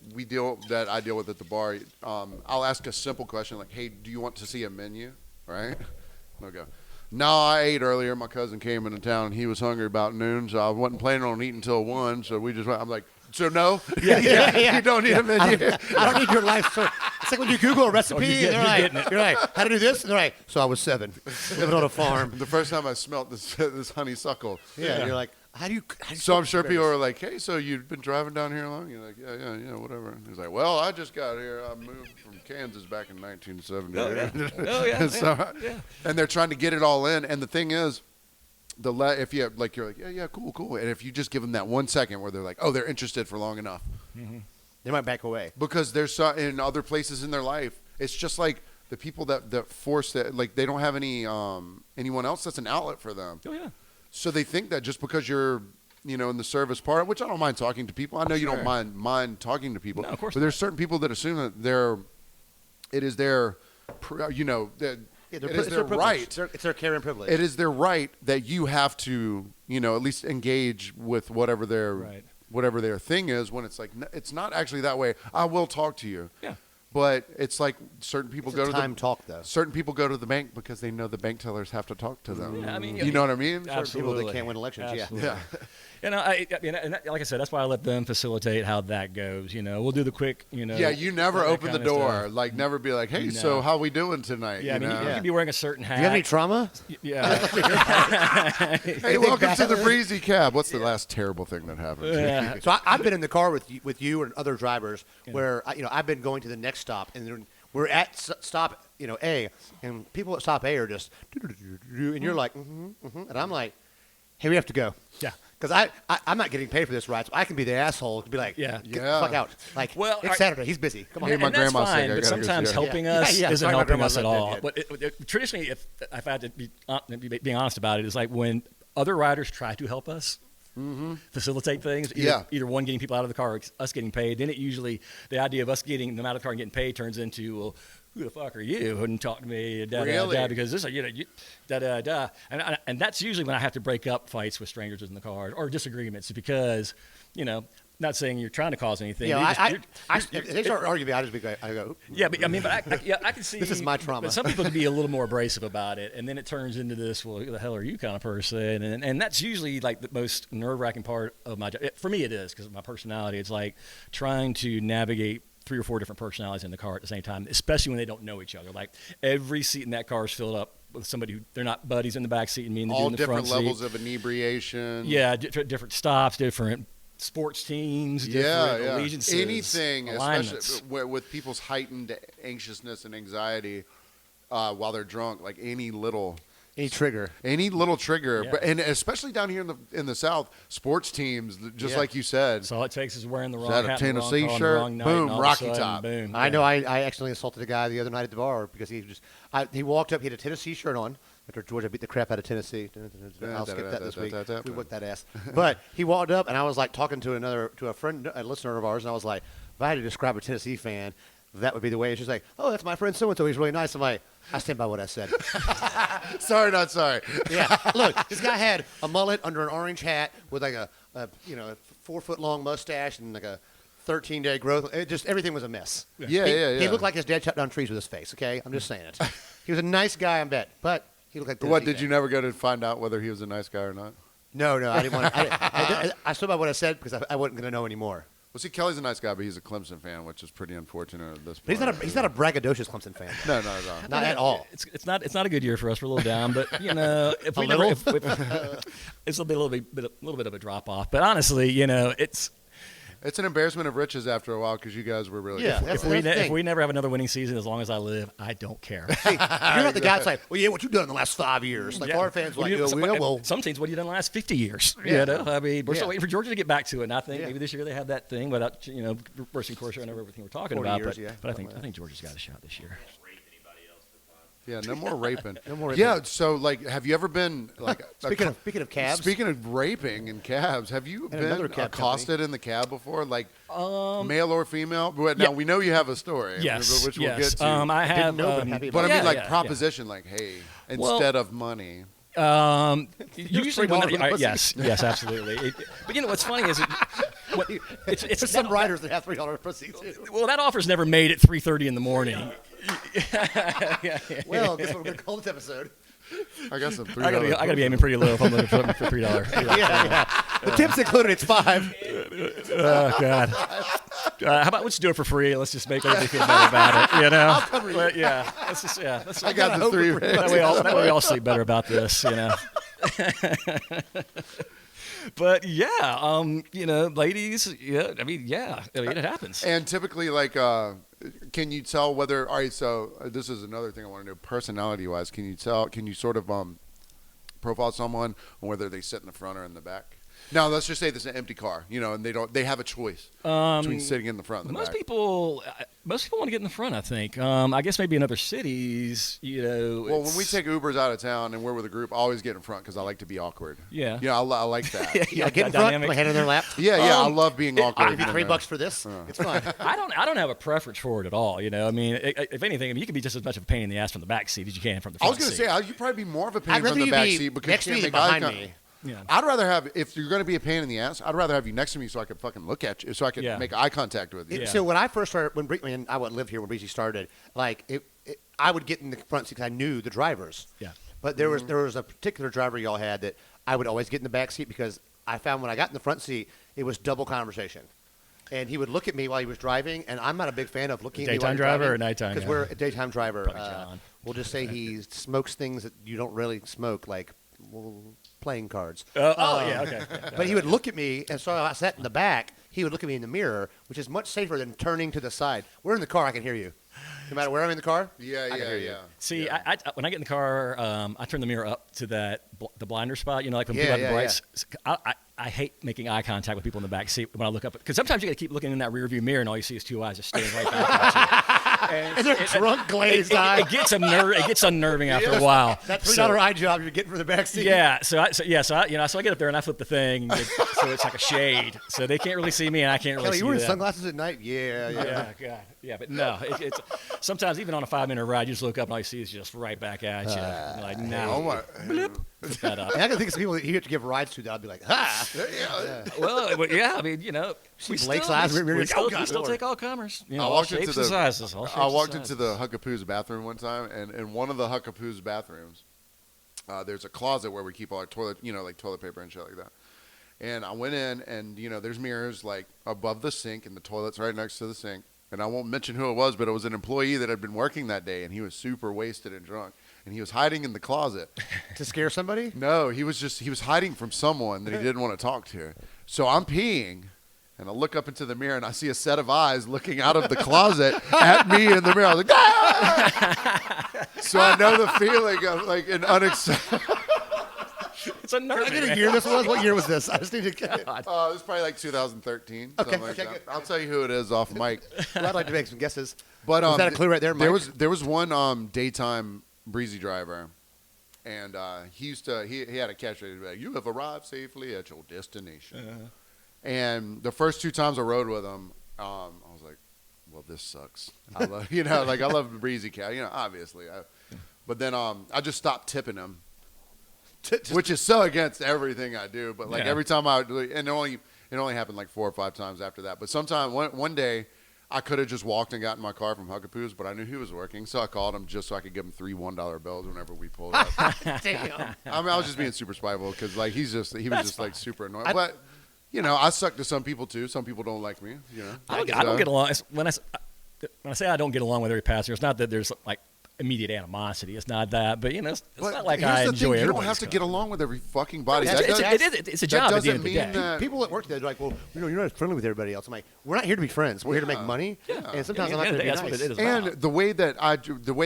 I deal with at the bar. I'll ask a simple question like, "Hey, do you want to see a menu?" Right? They'll go, "No, I ate earlier. My cousin came into town and he was hungry about noon, so I wasn't planning on eating until 1. So we just went." I'm like, "So no, Yeah. you don't need a menu." I don't need your life story. It's like when you Google a recipe, you're you're like, how to do this? And they're like, so I was 7, living on a farm. The first time I smelt this honeysuckle. Yeah, you're like, how do you So I'm sure people are like, "Hey, so you've been driving down here long?" You're like, yeah, whatever. And he's like, "Well, I just got here. I moved from Kansas back in 1970." Oh, yeah. So, Yeah. And they're trying to get it all in. And the thing is, if you like, you're like, yeah, cool. And if you just give them that 1 second where they're like, oh, they're interested for long enough, They might back away. because there's in other places in their life, it's just like the people that force that, like they don't have anyone else that's an outlet for them. Oh, yeah. So they think that just because you're, in the service part, which I don't mind talking to people. I know you don't mind talking to people. No, of course But there's certain people that assume that it is their, it is their right. It's their care and privilege. It is their right that you have to, at least engage with whatever their thing is. When it's like it's not actually that way. I will talk to you. Yeah. But it's like certain people go to time talk though. certain people go to the bank because they know the bank tellers have to talk to them. Yeah, I mean, you know what I mean? Certain people Absolutely. that can't win elections. Absolutely. Yeah. Like I said, that's why I let them facilitate how that goes. We'll do the quick. Yeah, you never that open the kind of door. stuff. Like never be like, "Hey, No. so how we doing tonight?" Yeah, I mean, you know? could be wearing a certain hat. Do you have any trauma? Yeah. Hey, welcome to the Breezy Cab. What's the last terrible thing that happened? Yeah. So I've been in the car with you and other drivers where I've been going to the next stop and then we're at stop A and people at stop A are just and you're like and I'm like, hey, we have to go. Yeah. Because I'm not getting paid for this ride, so I can be the asshole to be like, Yeah. get the fuck out. Like, Well, it's Saturday, he's busy. Come on. Hey, my And that's grandma's sick. fine, I but gotta go sometimes see her. helping Yeah. us Yeah, isn't sorry, my helping grandma's us at not dead all. yet. But traditionally, if I had to be being honest about it, is like when other riders try to help us facilitate things. Either one getting people out of the car, or us getting paid. Then it usually the idea of us getting them out of the car and getting paid turns into, well, who the fuck are you? Wouldn't talk to me, because this, and that's usually when I have to break up fights with strangers in the car or disagreements because, not saying you're trying to cause anything. If they start arguing, I go, Yeah, but I can see. This is my trauma. But some people can be a little more abrasive about it, and then it turns into this, well, who the hell are you kind of person? And that's usually like the most nerve-wracking part of my job. For me, it is because of my personality. It's like trying to navigate 3 or 4 different personalities in the car at the same time, especially when they don't know each other. Like every seat in that car is filled up with somebody who they're not buddies in the back seat and me and the dude All in the front different levels seat. of inebriation. Yeah, different stops, different sports teams, different allegiances, anything, alignments. especially with people's heightened anxiousness and anxiety while they're drunk, like any little trigger. Yeah. And especially down here in the South, sports teams, just like you said. So all it takes is wearing the wrong that a hat, and the wrong Tennessee car on the shirt? wrong night, Boom, and all of a Rocky sudden, Top. Boom. I know I accidentally assaulted a guy the other night at the bar because he walked up, he had a Tennessee shirt on, after Georgia beat the crap out of Tennessee. I'll skip that this week. We whipped that ass. But he walked up, and I was like talking to a friend, a listener of ours, and I was like, if I had to describe a Tennessee fan, that would be the way. And she's like, oh, that's my friend so-and-so. He's really nice. I'm like, I stand by what I said. Sorry, not sorry. Yeah. Look, this guy had a mullet under an orange hat with like a 4-foot-long mustache and like a 13-day growth. Everything was a mess. Yeah. He looked like his dad chopped down trees with his face, okay? I'm just saying it. He was a nice guy, I bet, but he looked like What, did you never go to find out whether he was a nice guy or not? No, I didn't want to. I stood by what I said because I wasn't going to know anymore. Well, see, Kelly's a nice guy, but he's a Clemson fan, which is pretty unfortunate at this But point. he's not a braggadocious Clemson fan. No. Not at all. It's not a good year for us. We're a little down, but if we never, it's a little bit of a drop off. But honestly, It's an embarrassment of riches after a while because you guys were really Yeah, good. if we never have another winning season as long as I live, I don't care. Hey, you're not the guy that's like, well, yeah, what you done in the last 5 years? Like, our fans are like, some teams, what have you done in the last 50 years? Yeah. I mean, we're still waiting for Georgia to get back to it. And I think maybe this year they have that thing without, reversing course and everything we're talking 40 about. years, But I think Georgia's got a shot this year. Yeah, no more raping. No more raping. Yeah, so like, have you ever been like Speaking of cabs. Speaking of raping in cabs, have you been another cab accosted in the cab before, like male or female? Now we know you have a story, Yes, which we'll yes. get to. I have. know, but I'm happy But about I mean, Yeah, like yeah, proposition, like, hey, instead of money. Usually $3 for the pussy. yes, absolutely. But what's funny is it's There's some riders that have $3 pussy, too. well, that offer's never made at 3:30 in the morning. Well, guess what we're going to call this episode? I got some $3. I gotta be aiming pretty low if I'm looking for $3. Yeah. The tip's included. It's $5. Oh God. How about let's do it for free? Let's just make everybody feel better about it. I'll cover you. But yeah. Let's just I got the 3. that way we all sleep better about this. But yeah, ladies. Yeah, I mean, it happens. And typically, like, can you tell whether? All right, so this is another thing I want to know. Personality-wise, can you sort of profile someone on whether they sit in the front or in the back? Now, let's just say this is an empty car, and they have a choice between sitting in the front and the Most back. people want to get in the front. I think. I guess maybe in other cities, Well, when we take Ubers out of town and we're with a group, I always get in front because I like to be awkward. Yeah. Yeah, I like that. Yeah, get in front, put my hand in their lap. Yeah, I love being awkward. I'll give you $3 for this. It's fine. I don't have a preference for it at all. I mean, if anything, you can be just as much of a pain in the ass from the back seat as you can from the I front was going to seat. say, you'd probably be more of a pain I'd rather from the you back be seat because next you to can't me than make eye behind contact. me. Yeah. I'd rather have, if you're going to be a pain in the ass, I'd rather have you next to me so I could fucking look at you, so I could make eye contact with you. Yeah. So when I first started, I wouldn't live here when Breezy started. Like I would get in the front seat because I knew the drivers. Yeah. But there was a particular driver y'all had that I would always get in the back seat because I found when I got in the front seat, it was double conversation. And he would look at me while he was driving, and I'm not a big fan of looking at me while Daytime you're driver driving, or nighttime? Because we're a daytime driver. Probably John. We'll just say he smokes things that you don't really smoke, like playing cards. Yeah, okay. But he would look at me, and so I sat in the back. He would look at me in the mirror, which is much safer than turning to the side. We're in the car. I can hear you. No matter where I'm in the car. I can hear you. See, Yeah. I when I get in the car, I turn the mirror up to the blinder spot. Like when Yeah, people have the yeah, brights. I hate making eye contact with people in the back seat when I look up because sometimes you got to keep looking in that rear view mirror and all you see is two eyes just staring right back at you. And they're drunk, glazed eyes. It gets unnerving after a while. That $3 eye job you're getting for the back seat. Yeah, so I get up there and I flip the thing, so it's like a shade, so they can't really see me and I can't really Kelly, see you wearing them. sunglasses at night? Yeah. Yeah, but no, it's sometimes even on a 5-minute ride, you just look up and all you see is just right back at you. You're like, no, Oh my. flip that up. And I can think of some people that you have to give rides to that I'll be like, ha! Well, yeah, I mean, Blake's eyes, we still Lord. take all comers. I All walked shapes into and the sizes. All shapes I and walked into sizes. the Huckapoo's bathroom one time, and in one of the Huckapoo's bathrooms, there's a closet where we keep all our toilet, like toilet paper and shit like that. And I went in, and there's mirrors like above the sink, and the toilet's right next to the sink. And I won't mention who it was, but it was an employee that had been working that day, and he was super wasted and drunk, and he was hiding in the closet. To scare somebody? No, he was hiding from someone that he didn't want to talk to. So I'm peeing, and I look up into the mirror, and I see a set of eyes looking out of the closet at me in the mirror. I was like, ah! So I know the feeling of like an unacceptable. It's unnerving. Can I get a year this was? What year was this? I just need to get it. It was probably like 2013. Something like that. good. I'll tell you who it is off mic. Well, I'd like to make some guesses. But Was that a clue right there, Mike? There was one daytime breezy driver, and he had a catchphrase like, "You have arrived safely at your destination." And the first 2 times I rode with him, I was like, "Well, this sucks." I love, I love the breezy cab, obviously. But then I just stopped tipping him, which is so against everything I do. But like every time and it only happened like 4 or 5 times after that. But sometime one day, I could have just walked and got in my car from Huckapoo's, but I knew he was working, so I called him just so I could give him 3 $1 bills whenever we pulled up. Damn. I mean, I was just being super spiteful because like he was just fine. like super annoying. But I suck to some people too. Some people don't like me. I don't get along. When I say I don't get along with every passenger, it's not that there's like immediate animosity. It's not that, but it's not like I enjoy it. You don't have to get along with every fucking body. It's a job at the end of the day. that People at work, they're like, well, you're not friendly with everybody else. I'm like, we're not here to be friends. We're here to make money. Yeah. And sometimes Yeah, I'm not going to be that's what nice. it is And about. the way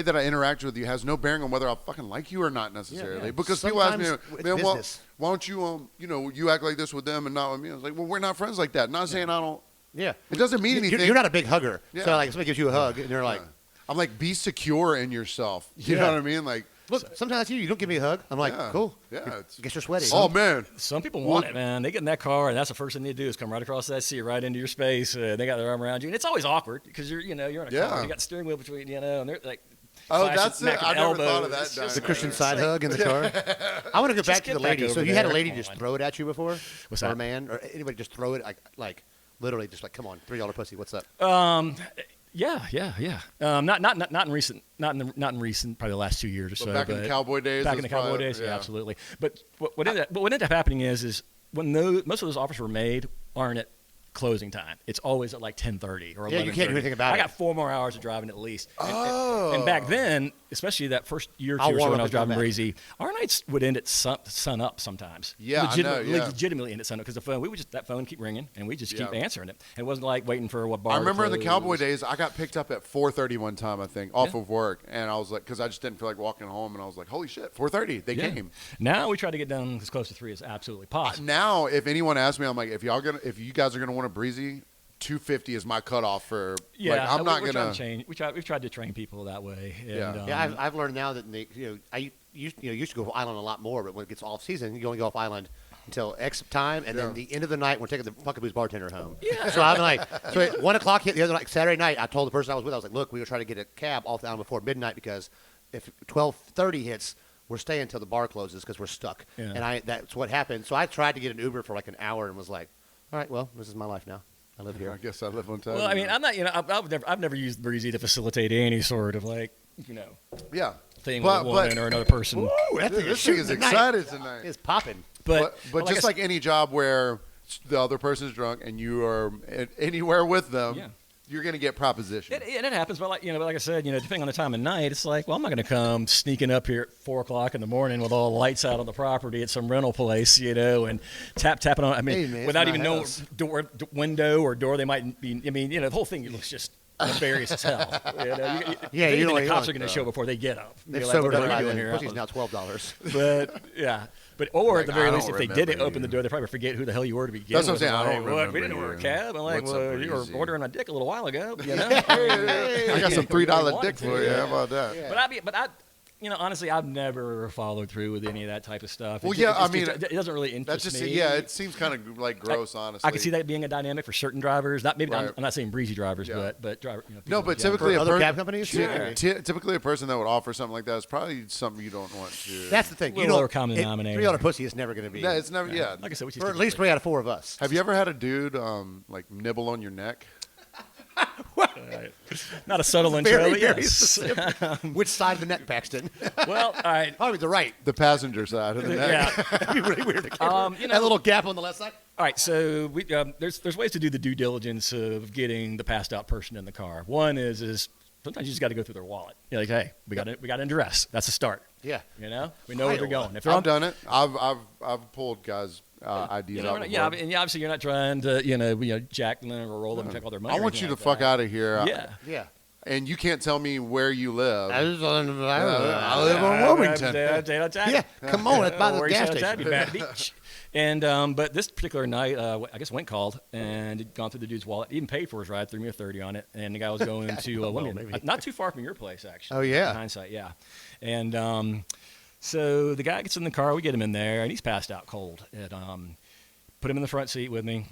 that I interact with you has no bearing on whether I fucking like you or not necessarily. Yeah. Because people ask me, Sometimes it's man, well, business. why don't you you act like this with them and not with me? I was like, well, we're not friends like that. Not saying I don't. Yeah. It doesn't mean anything. You're not a big hugger. Yeah. So like somebody gives you a hug, and they're like, I'm like, be secure in yourself. You Yeah. know what I mean? Like, look, sometimes that's you. You don't give me a hug. I'm like, yeah, cool. Yeah. I guess you're sweaty. Oh man. Some people want it, man. They get in that car, and that's the first thing they do is come right across that seat, right into your space. They got their arm around you, and it's always awkward because you're in a Yeah. car. You got the steering wheel between, and they're like. Oh, flashing, that's it. smacking I never elbows. thought of that. It's just- the Christian it's side like- hug in the car. I want to go back to get the back lady. So over you had a there. lady Come just on. throw it at you before? What's Or that? a man? Or anybody just throw it? Like literally just like, come on, $3 pussy. What's up? Yeah. Not in recent, probably the last 2 years or so. back in the cowboy days, Back it in the was cowboy probably- days, yeah. absolutely. But what ended up happening is when most of those offers were made aren't at closing time. It's always at like 10:30 or 11:30. Yeah, you can't do anything about I it. got 4 more hours of driving at least. Oh. And back then, especially that first year or I'll two or so warm when up I was and come driving back. breezy, our nights would end at sun up sometimes. Yeah, I know, yeah. Legitimately end at sun up because the phone, that phone keep ringing and we just keep Yeah. answering it. It wasn't like waiting for what bar I to remember in the close. cowboy days, I got picked up at 4:30 one time, I think, off Yeah. of work, and I was like, because I just didn't feel like walking home, and I was like, holy shit, 4:30, they Yeah. came. Now we try to get down as close to 3 as absolutely possible. Now, if anyone asks me, I'm like, if you guys are gonna want a breezy, 250 is my cutoff for. Yeah, like, I'm not we're trying gonna to change. We've tried to train people that way. And, Yeah. Yeah, I've learned now that I used to go off island a lot more, but when it gets off season, you only go off island until X time, and then the end of the night we're taking the Fuckaboo's bartender home. Yeah. So I'm like, so at 1 o'clock hit the other night, Saturday night, I told the person I was with, I was like, look, we were trying to get a cab off the island before midnight because if 12:30 hits, we're staying until the bar closes because we're stuck. Yeah. And that's what happened. So I tried to get an Uber for like an hour and was like, all right, well, this is my life now. I live I here. guess I live on time. Well, I mean, I'm not. I've never used Breezy to facilitate any sort of yeah. thing with a woman or another person. Ooh, that thing This thing is excited tonight. It's popping. But like just I like any job where the other person's drunk and you are anywhere with them, Yeah. you're gonna get proposition. It happens, but like I said, depending on the time of night, it's like, well, I'm not going to come sneaking up here at 4 o'clock in the morning with all the lights out on the property at some rental place, and tapping on. I mean, Hey, man, without it's even my knowing house. window or door they might be. I mean, the whole thing looks just nefarious as hell. Yeah, you even don't the cops want are going to show before they get up. They've You're like, sobered what up are by you doing then. here? Pussy's now $12. But yeah. But or Like, at the very I least, don't if they did remember open the you. door, they probably forget who the hell you were to begin That's what I'm with. saying, I Like, don't "What? remember We didn't order a you. cab. I'm like, What's well, up, you were Breezy? ordering my dick a little while ago. I got some $3 Wanted dick to, for you. yeah. How about that? But I, honestly, I've never followed through with any of that type of stuff. Well, yeah, I mean, it doesn't really That's interest just me. it seems kind of like gross, honestly. I can see that being a dynamic for certain drivers. Not maybe Right. I'm not saying breezy drivers, Yeah. but driver. No, people but in general. typically For a other per- cab companies? ty- Sure. typically a person that would offer something like that is probably something you don't want to. That's the thing. Little You lower don't. common denominator. $3 pussy is never going to be. No, it's never. Yeah. Like I said, we for at least 3 out of 4 of us. Have you ever had a dude like nibble on your neck? Not a subtle Very, intro, but very yes. specific. Which side of the neck, Paxton? Well, all right. Probably the right. The passenger side of the neck. Yeah. That'd be really weird. You know- that little gap on the left side. All right, so there's ways to do the due diligence of getting the passed out person in the car. One is sometimes you just got to go through their wallet. You're like, hey, we got an address. That's a start. Yeah. We know where they're Iowa. going. If they're I've on, done it. I've pulled guys' IDs out. yeah, before. and obviously you're not trying to jack them or roll them and take all their money. I or want anything you to like fuck that. out of here. Yeah. Yeah. And you can't tell me where you live. I live on Wilmington. Yeah, come on, it's by the gas station. Baton Beach. And but this particular night, I guess Went called and had gone through the dude's wallet. He even paid for his ride, threw me a 30 on it, and the guy was going to Wilmington, maybe. not too far from your place actually. Oh, yeah. In hindsight, yeah. And So the guy gets in the car, we get him in there, and he's passed out cold. And put him in the front seat with me.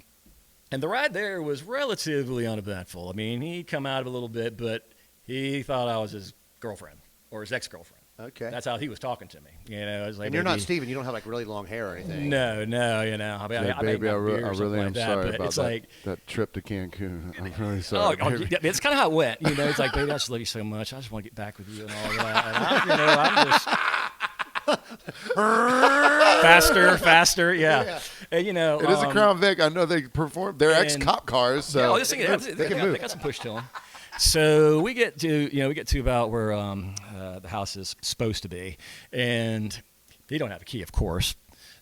And the ride there was relatively uneventful. I mean, he'd come out of a little bit, but he thought I was his girlfriend or his ex-girlfriend. Okay. That's how he was talking to me. You know, it was like, And you're not Steven. You don't have like really long hair or anything. No, you know. I mean, I baby, I really am like that, sorry but about it's that, like, that trip to Cancun. I'm really sorry. yeah, it's kind of how it went. You know, it's like, baby, I just love you so much. I just want to get back with you and all that. And I'm just faster, yeah. And you know, it is a Crown Vic. I know they perform. They're ex-cop cars, so yeah, I was just thinking, they got some push to them. So we get to about where the house is supposed to be, and they don't have a key, of course.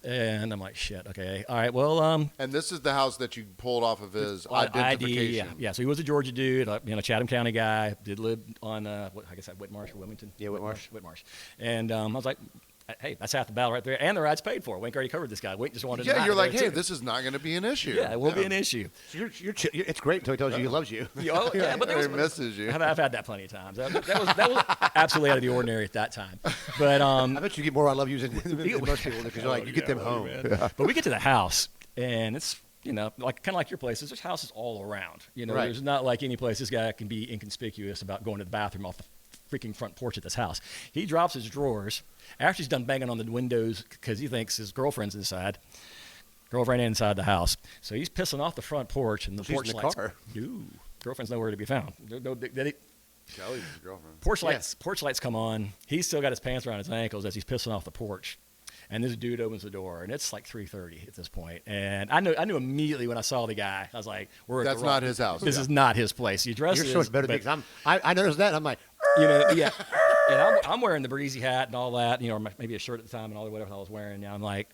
And I'm like, shit, okay, all right, well. And this is the house that you pulled off of his identification. ID, yeah. So he was a Georgia dude, Chatham County guy. Did live on, I guess at Whitmarsh or Wilmington. Yeah, Whitmarsh. And I was like, hey, that's half the battle right there, and the ride's paid for. Wink already covered this guy. Wink just wanted to. Yeah, you're like, hey, this is not going to be an issue. Yeah, it won't be an issue. So it's great until he tells you he loves you. Yeah, but he misses you. I've had that plenty of times. That was absolutely out of the ordinary at that time. But I bet you get more I love yous than most people because you're like you get them home. Yeah. But we get to the house, and it's like kind of like your places. There's houses all around. Right. There's not like any place this guy can be inconspicuous about going to the bathroom off the freaking front porch at this house. He drops his drawers after he's done banging on the windows because he thinks his girlfriend's inside. Girlfriend inside the house. So he's pissing off the front porch, and the She's porch in the lights. car. Ooh, girlfriend's nowhere to be found. Kelly's his girlfriend. Porch lights come on. He's still got his pants around his ankles as he's pissing off the porch. And this dude opens the door, and it's like 3:30 at this point. And I knew immediately when I saw the guy, I was like, That's not his house. This is not his place. He dresses. You're so much better than me, 'cause I noticed that. And I'm like, yeah. And I'm wearing the breezy hat and all that, or maybe a shirt at the time and all that, whatever I was wearing. And I'm like,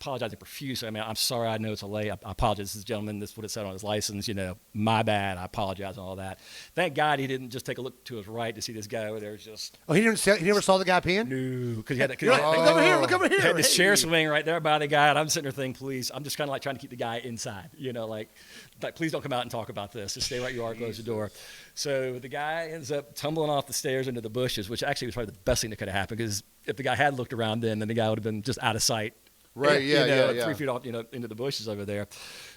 apologizing profusely. I mean, I'm sorry. I know it's a late. I apologize. This is gentleman. This is what it said on his license. My bad. I apologize and all that. Thank God he didn't just take a look to his right to see this guy over there. Just he never saw the guy peeing. no, because he had Look over here. Look over here. had this chair swing right there by the guy, and I'm sitting there thinking, please, I'm just kind of like trying to keep the guy inside. Like please don't come out and talk about this. Just stay right you are. Close the door. So the guy ends up tumbling off the stairs into the bushes, which actually was probably the best thing that could have happened because if the guy had looked around then the guy would have been just out of sight. Right, yeah. 3 feet off, into the bushes over there.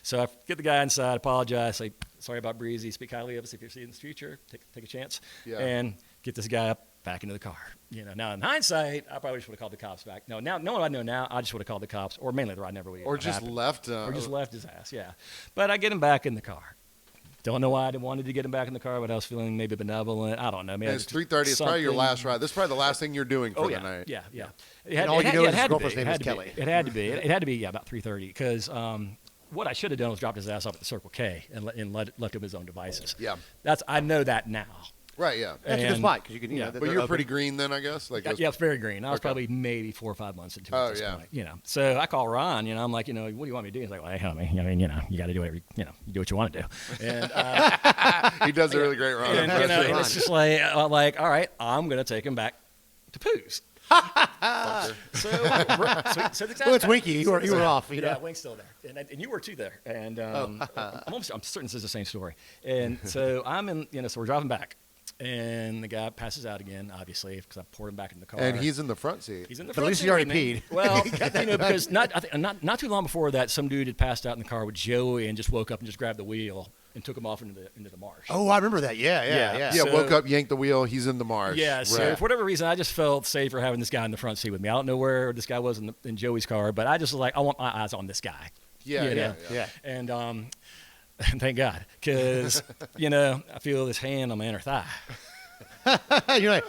So I get the guy inside, apologize, say, sorry about Breezy, speak highly of us if you're seeing in the future, take a chance, and get this guy up back into the car. Now in hindsight, I probably just would have called the cops back. No, now knowing what I know now, I just would have called the cops, or mainly the ride never would have Or just happened. left Or just left his ass, yeah. But I get him back in the car. Don't know why I wanted to get him back in the car, but I was feeling maybe benevolent. I don't know. Maybe it's 3:30. It's probably your last ride. This is probably the last thing you're doing for the night. Yeah. And all you know is his girlfriend's name is Kelly. It had to be. It had to be, about 3:30. Because what I should have done was dropped his ass off at the Circle K and left him his own devices. Yeah. I know that now. Right, yeah. That's a good spot because you can. Yeah. But you're pretty green then, I guess. Yeah, it's very green. I was probably maybe 4 or 5 months into it at this point. So I call Ron. I'm like, what do you want me to do? He's like, well, hey, homie, you got to do whatever. You do what you want to do. And he does a really great Ron. And it's just like, all right, I'm gonna take him back to Pooh's. So it's Winky. You were off. Yeah, Wink's still there, and you were too there. And I'm certain this is the same story. And so I'm in. So we're driving back. And the guy passes out again, obviously, because I poured him back in the car. And he's in the front seat. He's in the But front at least seat. he already peed. Well, because not too long before that, some dude had passed out in the car with Joey and just woke up and just grabbed the wheel and took him off into the marsh. Oh, I remember that. Yeah. Yeah, woke up, yanked the wheel. He's in the marsh. Yeah, so for whatever reason, I just felt safer having this guy in the front seat with me. I don't know where this guy was in Joey's car, but I just was like, I want my eyes on this guy. Yeah. And thank God, because, I feel this hand on my inner thigh. You're like,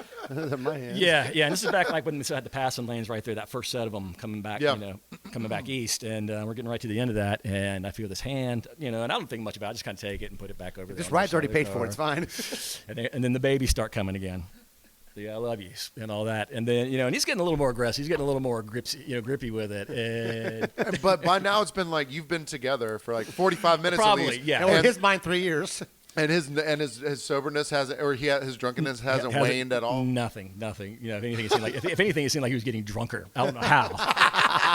my hands. Yeah, and this is back like when we had the passing lanes right there, that first set of them coming back, coming back east, and we're getting right to the end of that, and I feel this hand, and I don't think much about it, I just kind of take it and put it back over there. This ride's already paid for, it's fine. And then the babies start coming again. Yeah, I love yous and all that, and then and he's getting a little more aggressive. He's getting a little more grippy with it. And but by now it's been like you've been together for like 45 minutes probably, at least. yeah. And his mine 3 years. And his soberness hasn't, or his drunkenness hasn't waned at all. Nothing. You know, if anything, it seemed like he was getting drunker. I don't know how.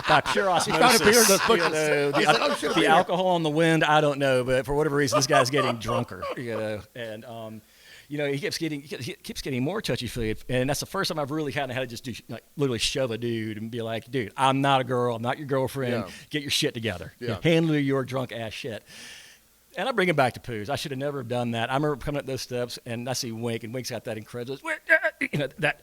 By pure osmosis. He found a beer in those You bushes. know, He's like, "Oh, shit, the beer." alcohol on the wind, I don't know, but for whatever reason, this guy's getting drunker. You know, and you know, he keeps getting more touchy-feely, and that's the first time I've really kind of had to just literally shove a dude and be like, dude, I'm not a girl, I'm not your girlfriend. Yeah. Get your shit together. Yeah. Handle your drunk ass shit. And I bring him back to poos. I should have never done that. I remember coming up those steps, and I see Wink, and Wink's got that incredible, you know, that.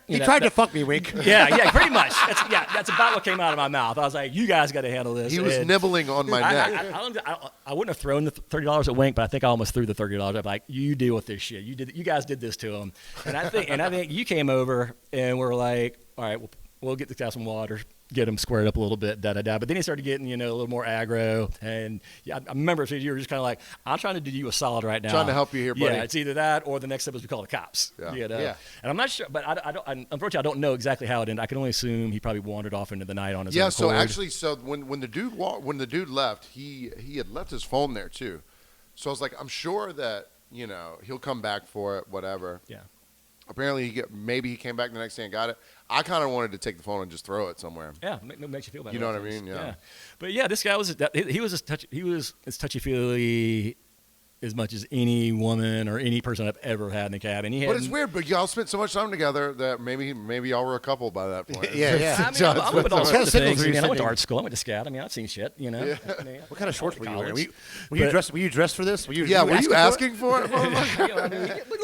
He tried to fuck me, Wink. Yeah, pretty much. That's about what came out of my mouth. I was like, you guys got to handle this. He was And nibbling on my neck. I wouldn't have thrown the $30 at Wink, but I think I almost threw the $30. I'm like, you deal with this shit. You guys did this to him. And I think you came over, and we're like, all right, we'll get this guy some water. Get him squared up a little bit, But then he started getting, a little more aggro. And I remember you were just kind of like, I'm trying to do you a solid right now. Trying to help you here, buddy. Yeah, it's either that or the next step is we call the cops. Yeah. Yeah. And I'm not sure, but unfortunately, I don't know exactly how it ended. I can only assume he probably wandered off into the night on his own. Yeah. So accord. actually, when the dude left, he had left his phone there too. So I was like, I'm sure that he'll come back for it, whatever. Yeah. Apparently, maybe he came back the next day and got it. I kind of wanted to take the phone and just throw it somewhere. Yeah, makes you feel better. You know what I mean? Yeah. But yeah, this guy was as touchy-feely as much as any woman or any person I've ever had in the cabin. But it's weird. But y'all spent so much time together that maybe y'all were a couple by that point. Yeah. I mean, I'm with all What kind of sorts of signals things. are you I went to sending? art school. I went to Scout. I mean, I've seen shit. I mean, What kind of shorts were you wearing? college. Were you dressed for this? Were you asking for it?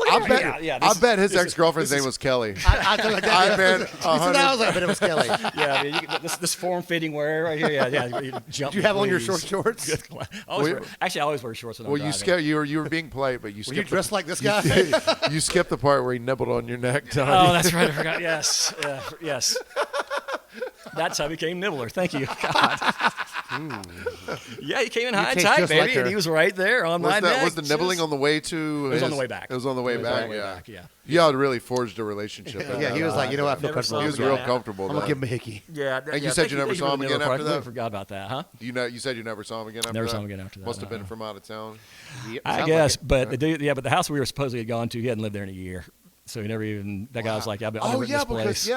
I bet his ex-girlfriend's name was Kelly. I bet. I bet it was Kelly. Yeah, I mean, this form-fitting wear right here. Yeah. Did you have on your short shorts? I always wear shorts when I'm Well, driving. you were being polite, but you Were you skipped dressed like this guy? you skipped the part where he nibbled on your neck, Tony. Oh, that's right. I forgot. Yes. Yes. That's how I became Nibbler. Thank you. God. Yeah, he came in high and taste tight, just baby, like her. and he was right there on my neck. Was the nibbling on the way to? It was on the way back. It was on the way It was back. on the way Yeah. back, yeah. Y'all had really forged a relationship. Yeah, he was like, you know what, I feel Never comfortable. saw He was him real again. comfortable. I'm gonna though. give him a hickey. Yeah. And you said you never saw him again after that? I forgot about that, huh? You said you never saw him again after that? Never saw him again after that, Must have been from out of town. I guess, but the dude, but the house we were supposedly had gone to, he hadn't lived there in a year, so he never even. That guy was like, I've been Oh in yeah, this place.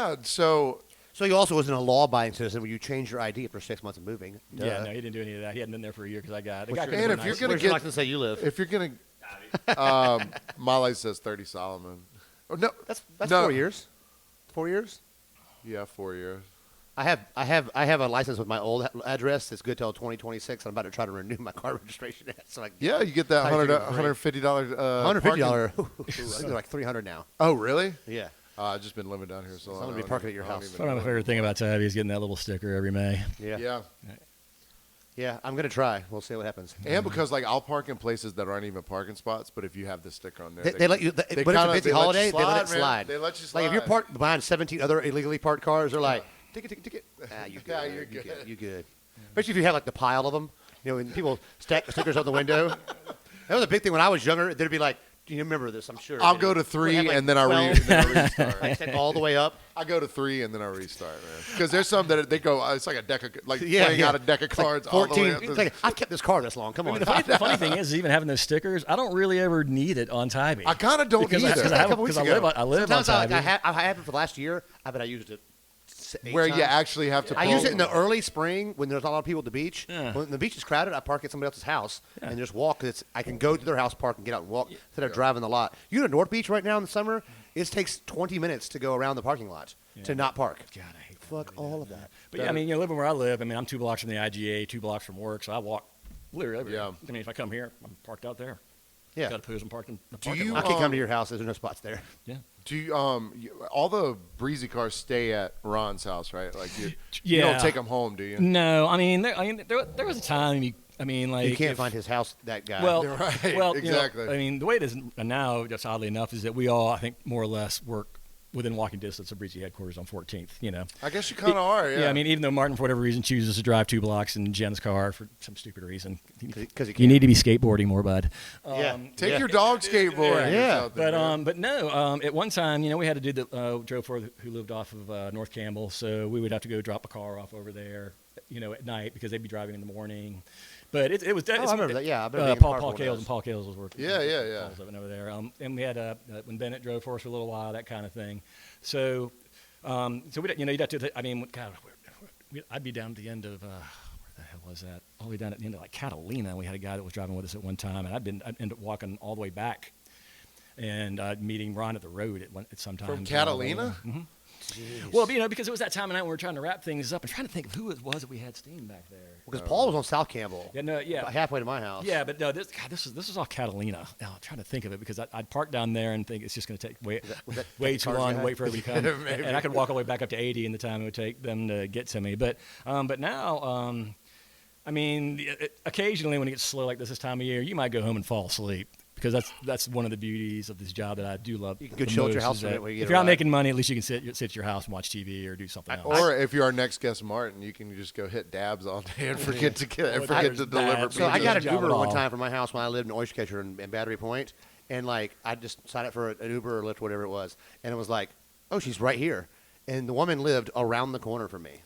So you also wasn't a law-abiding citizen when you changed your ID after 6 months of moving. Yeah, no, he didn't do any of that. He hadn't been there for a year because I got. The What's guy your- could've Man, been if you're nice. gonna Where's your get, license say you live? if you're gonna, my license says 30 Solomon. Oh no, That's no. 4 years. 4 years. Yeah, 4 years. I have a license with my old address. It's good till 2026. I'm about to try to renew my car registration. So Yeah, you get that I figured $150. $150. I think they're like $300 now. Oh really? Yeah. I've just been living down here so long. I'm gonna be I don't parking even- at your I don't house. even One of my know. favorite thing about Tabby is getting that little sticker every May. Yeah. Yeah, I'm gonna try. We'll see what happens. and because like I'll park in places that aren't even parking spots, but if you have the sticker on there, They let you. But it's a busy they let you holiday. They let it man. slide. They let you Like if you're slide. parked behind 17 other illegally parked cars, they're like, ticket. You good? Yeah, you're You good. You good? Especially if you have like the pile of them. And people stack the stickers on the window. That was a big thing when I was younger. They'd be like, "Do you remember this?" I'm sure. I'll go to 3 We'll have, like, and then I 12. restart. Like, stack all the way up. I go to 3 and then I restart, man. Because there's some that they go. It's like a deck of playing Yeah. out a deck of It's like cards. all the 14. way up It's to- like, I've kept this car this long. Come on. The funny thing is, even having those stickers, I don't really ever need it on Tybee. I kind of don't because either. I couple weeks ago. live on Sometimes Tybee. I have it for the last year. I bet I used it 8 Where you times. actually have to. I pull- use it in the early spring when there's not a lot of people at the beach. Yeah. When the beach is crowded, I park at somebody else's house and just walk. Cause I can go to their house, park, and get out and walk instead of driving the lot. You go to North Beach right now in the summer, it takes 20 minutes to go around the parking lot to not park. God, I hate that. Fuck all of that. But yeah, I mean, living where I live, I mean, I'm 2 blocks from the IGA, 2 blocks from work, so I walk literally everywhere. Yeah. I mean, if I come here, I'm parked out there. Yeah. Got a pools and parked in the Do parking you- lot. I can't come to your house. There's no spots there. Yeah. Do you, all the breezy cars stay at Ron's house, right? Like you Yeah. don't take them home, do you? No, I mean, there was a time like You can't if- find his house, that guy. Well, Right, well, exactly. I mean, the way it is now, just oddly enough, is that we all, I think, more or less work within walking distance of Breezy headquarters on 14th. I guess you kind of are. Yeah. I mean, even though Martin, for whatever reason, chooses to drive 2 blocks in Jen's car for some stupid reason, because you need to be skateboarding more, bud. Yeah. take your dog skateboarding. Yeah. or something, man. But no. At one time, we had a dude that drove for who lived off of North Campbell, so we would have to go drop a car off over there, at night because they'd be driving in the morning. But it was. I remember that. Yeah, I remember being Paul part of one of Kales those. and Paul Kales was working. Yeah. Paul's over there. And we had when Bennett drove for us for a little while, that kind of thing. So, you'd have to. I mean, God, I'd be down at the end of. Where the hell was that? All the way down at the end of like Catalina. We had a guy that was driving with us at one time, and I'd end up walking all the way back, and meeting Ron at the road at some time. From Catalina? Mm-hmm. Well, because it was that time of night when we were trying to wrap things up and trying to think of who it was that we had steam back there. Because Paul was on South Campbell. Yeah. About halfway to my house. Yeah, but no, this is all Catalina. Now, I'm trying to think of it because I'd park down there and think it's just going to take way too long to wait for everybody to come. And I could walk all the way back up to 80 in the time it would take them to get to me. But now, I mean, occasionally when it gets slow like this time of year, you might go home and fall asleep. Because that's one of the beauties of this job that I do love. You can go chill at your house if you're not making money, at least you can sit at your house and watch TV or do something else. Or if you're our next guest, Martin, you can just go hit dabs all day and forget to deliver. So I got an Job Uber at one all. time from my house when I lived in Oystercatcher in Battery Point, and like I just signed up for an Uber or Lyft, whatever it was, and it was like, oh, she's right here, and the woman lived around the corner from me.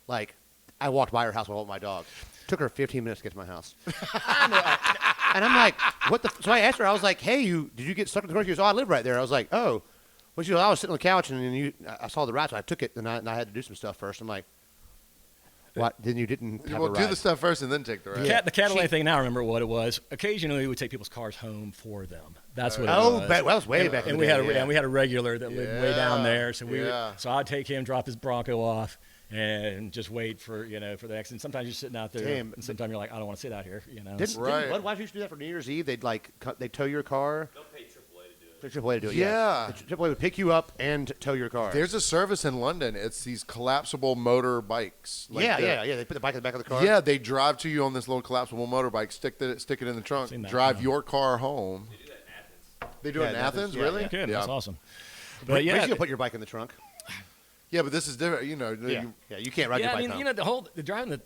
Like I walked by her house with my dog. Took her 15 minutes to get to my house. And I'm like, what the? So I asked her. I was like, hey, did you get stuck in the car? She goes, oh, I live right there. I was like, oh. Well, she goes, I was sitting on the couch and I saw the ride, so I took it and I had to do some stuff first. I'm like, what? Then you didn't have a ride. Do the stuff first and then take the ride. The Catalina thing. Now I remember what it was. Occasionally we would take people's cars home for them. That's what. Oh, it was. that was way back. And we had a regular that lived way down there, so so I'd take him, drop his Bronco off, and just wait for the next. And sometimes you're sitting out there, and sometimes you're like, I don't want to sit out here. Didn't Budweiser used to do that for New Year's Eve? They'd tow your car. They'll pay AAA to do it. AAA to do it. Yeah. AAA would pick you up and tow your car. There's a service in London. It's these collapsible motor bikes. Yeah. They put the bike in the back of the car. Yeah, they drive to you on this little collapsible motorbike, stick it in the trunk, drive your car home. They do that in Athens. They do it in Athens, really? Yeah, good. That's awesome. But But yeah, you put your bike in the trunk. Yeah, but this is different. You can't ride your bike home. Driving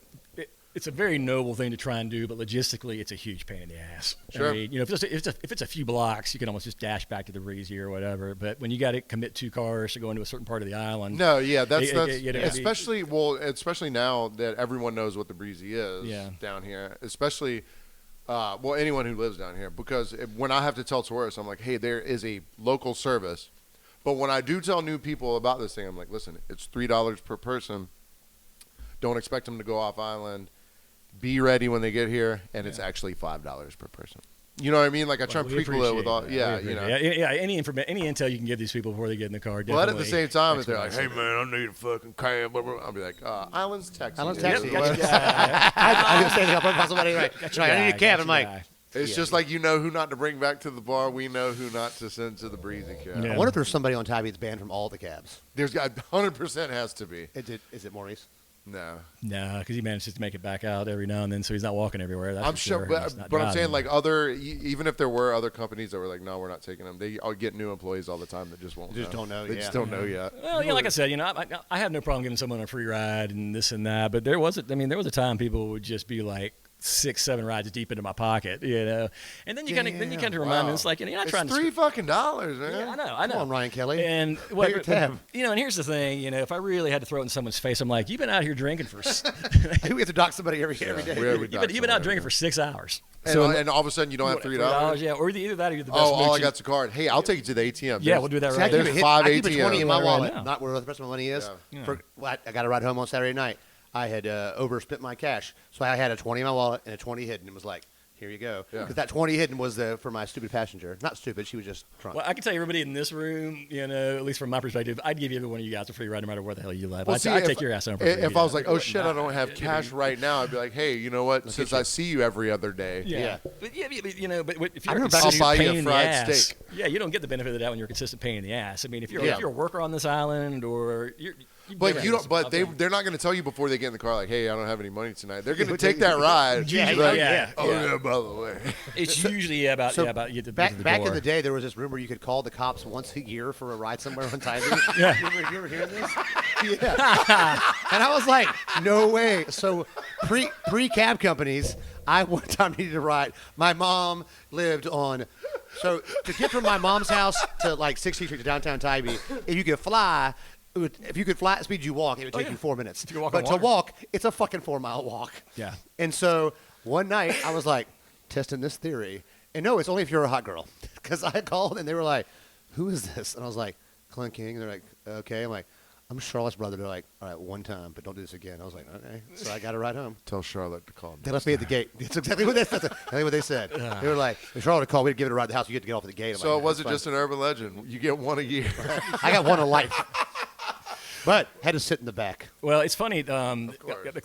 it's a very noble thing to try and do, but logistically, it's a huge pain in the ass. Sure. I mean, if it's a few blocks, you can almost just dash back to the breezy or whatever. But when you got to commit 2 cars to go into a certain part of the island, especially now that everyone knows what the breezy is down here, especially. Anyone who lives down here, because when I have to tell tourists, I'm like, hey, there is a local service. But when I do tell new people about this thing, I'm like, listen, it's $3 per person. Don't expect them to go off island. Be ready when they get here, and it's actually $5 per person. You know what I mean? Like I try and prequel it with all, any intel you can give these people before they get in the car. But at the same time, if they're like, hey man, I need a fucking cab, I'll be like, Island's taxi. Island's taxi. Yep. I was saying up somebody right. I need a cab. I'm like, it's just like you know who not to bring back to the bar. We know who not to send to the breezy cab. I wonder if there's somebody on Tybee that's banned from all the cabs. There's 100% has to be. Is it Maurice? No, because he manages to make it back out every now and then, so he's not walking everywhere. That's I'm for sure, but I'm saying like even if there were other companies that were like, no, we're not taking them. They get new employees all the time that just won't. They just don't know. They just don't know yet. Well, like I said, I have no problem giving someone a free ride and this and that, but there was a time people would just be like 6-7 rides deep into my pocket, and then you kind of remind them it's like you're not trying to $3 fucking man. Yeah, I know. Come on, Ryan Kelly. And and here's the thing, if I really had to throw it in someone's face, I'm like, you've been out here drinking for. We have to dock somebody every day. You've been out drinking for 6 hours. And all of a sudden you don't have $3. Yeah, or either that or you're the best. All I got's a card. Hey, I'll take you to the ATM. Yeah, we'll do that right. There's 5 I keep a 20 in my ATMs. wallet, Right not where the rest of my money is. Yeah. I got to ride home on Saturday night. I had overspent my cash, so I had a 20 in my wallet and a 20 hidden. It was like, here you go. Because that 20 hidden was for my stupid passenger. Not stupid, she was just drunk. Well, I can tell you, everybody in this room, at least from my perspective, I'd give you every one of you guys a free ride no matter where the hell you live. Well, I'd take your ass home. If I was like, oh shit, I don't have cash right now, I'd be like, hey, you know what? Since I see you every other day, but if you're remember a consistent I'll buy you pain a in the fried ass, steak. yeah, you don't get the benefit of the doubt when you're a consistent pain in the ass. I mean, if you're a worker on this island or But you don't. But they're not going to tell you before they get in the car. Like, hey, I don't have any money tonight. They're going to take that ride. Yeah. By the way, it's usually about you get the back in the day, there was this rumor you could call the cops once a year for a ride somewhere on Tybee. Yeah. You ever hearing this? Yeah. And I was like, no way. So pre cab companies, I one time needed a ride. My mom lived on. So to get from my mom's house to like 16th Street to downtown Tybee, if you could fly. If you could fly at speed you walk, it would take you 4 minutes. walk but on to water. walk, it's a fucking 4 mile walk. Yeah. And so one night I was like testing this theory, and no, it's only if you're a hot girl. Because I called and they were like, "Who is this?" And I was like, "Clint King." And they're like, "Okay." I'm like, "I'm Charlotte's brother." They're like, "All right, one time, but don't do this again." I was like, "Okay." So I got to ride home. Tell Charlotte to call me. They left me at the gate. That's exactly what they said. They were like, "If Charlotte called, we'd give it a ride to the house. You get to get off at the gate." I'm So like, it wasn't "That's just an urban legend. You get one a year. fine." I got one a life, but had to sit in the back. Well, it's funny. course.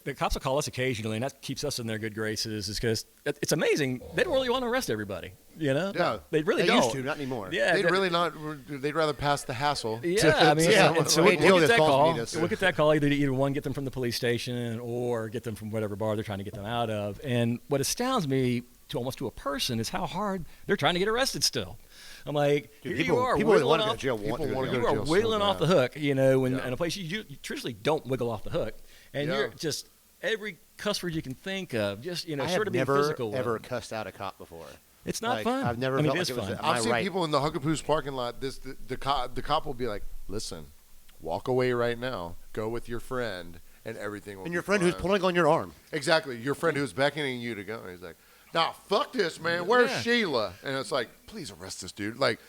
The cops will call us occasionally, and that keeps us in their good graces. Is because it's amazing. They don't really want to arrest everybody. You know, Yeah. they really They don't. used to, not anymore. Yeah, They'd really not. They'd rather pass the hassle. Yeah, I mean, yeah, and so wait we'll till get this that calls call. meet us. We'll get that call either one, get them from the police station, or get them from whatever bar they're trying to get them out of. And what astounds me to almost to a person is how hard they're trying to get arrested still. I'm like, Dude, here you are, people that wiggling want to go to off. jail want to people go wanna to go jail. You to are jail so wiggling off the bad. hook, you know, in Yeah. a place you traditionally don't wiggle off the hook, and Yeah. you're just every cuss word you can think of, just I sort have of being never physical. with ever them. cussed out a cop before. It's not Like, fun. I've never I mean, felt it is like it was fun. a- I've seen right? people in the Huckapoo's parking lot. The cop will be like, "Listen, walk away right now. Go with your friend, and everything will." And be your friend who's fine." pulling on your arm. Exactly, your friend who's beckoning you to go. And he's like, "Nah, fuck this, man. Where's Yeah. Sheila?" And it's like, "Please arrest this dude." Like,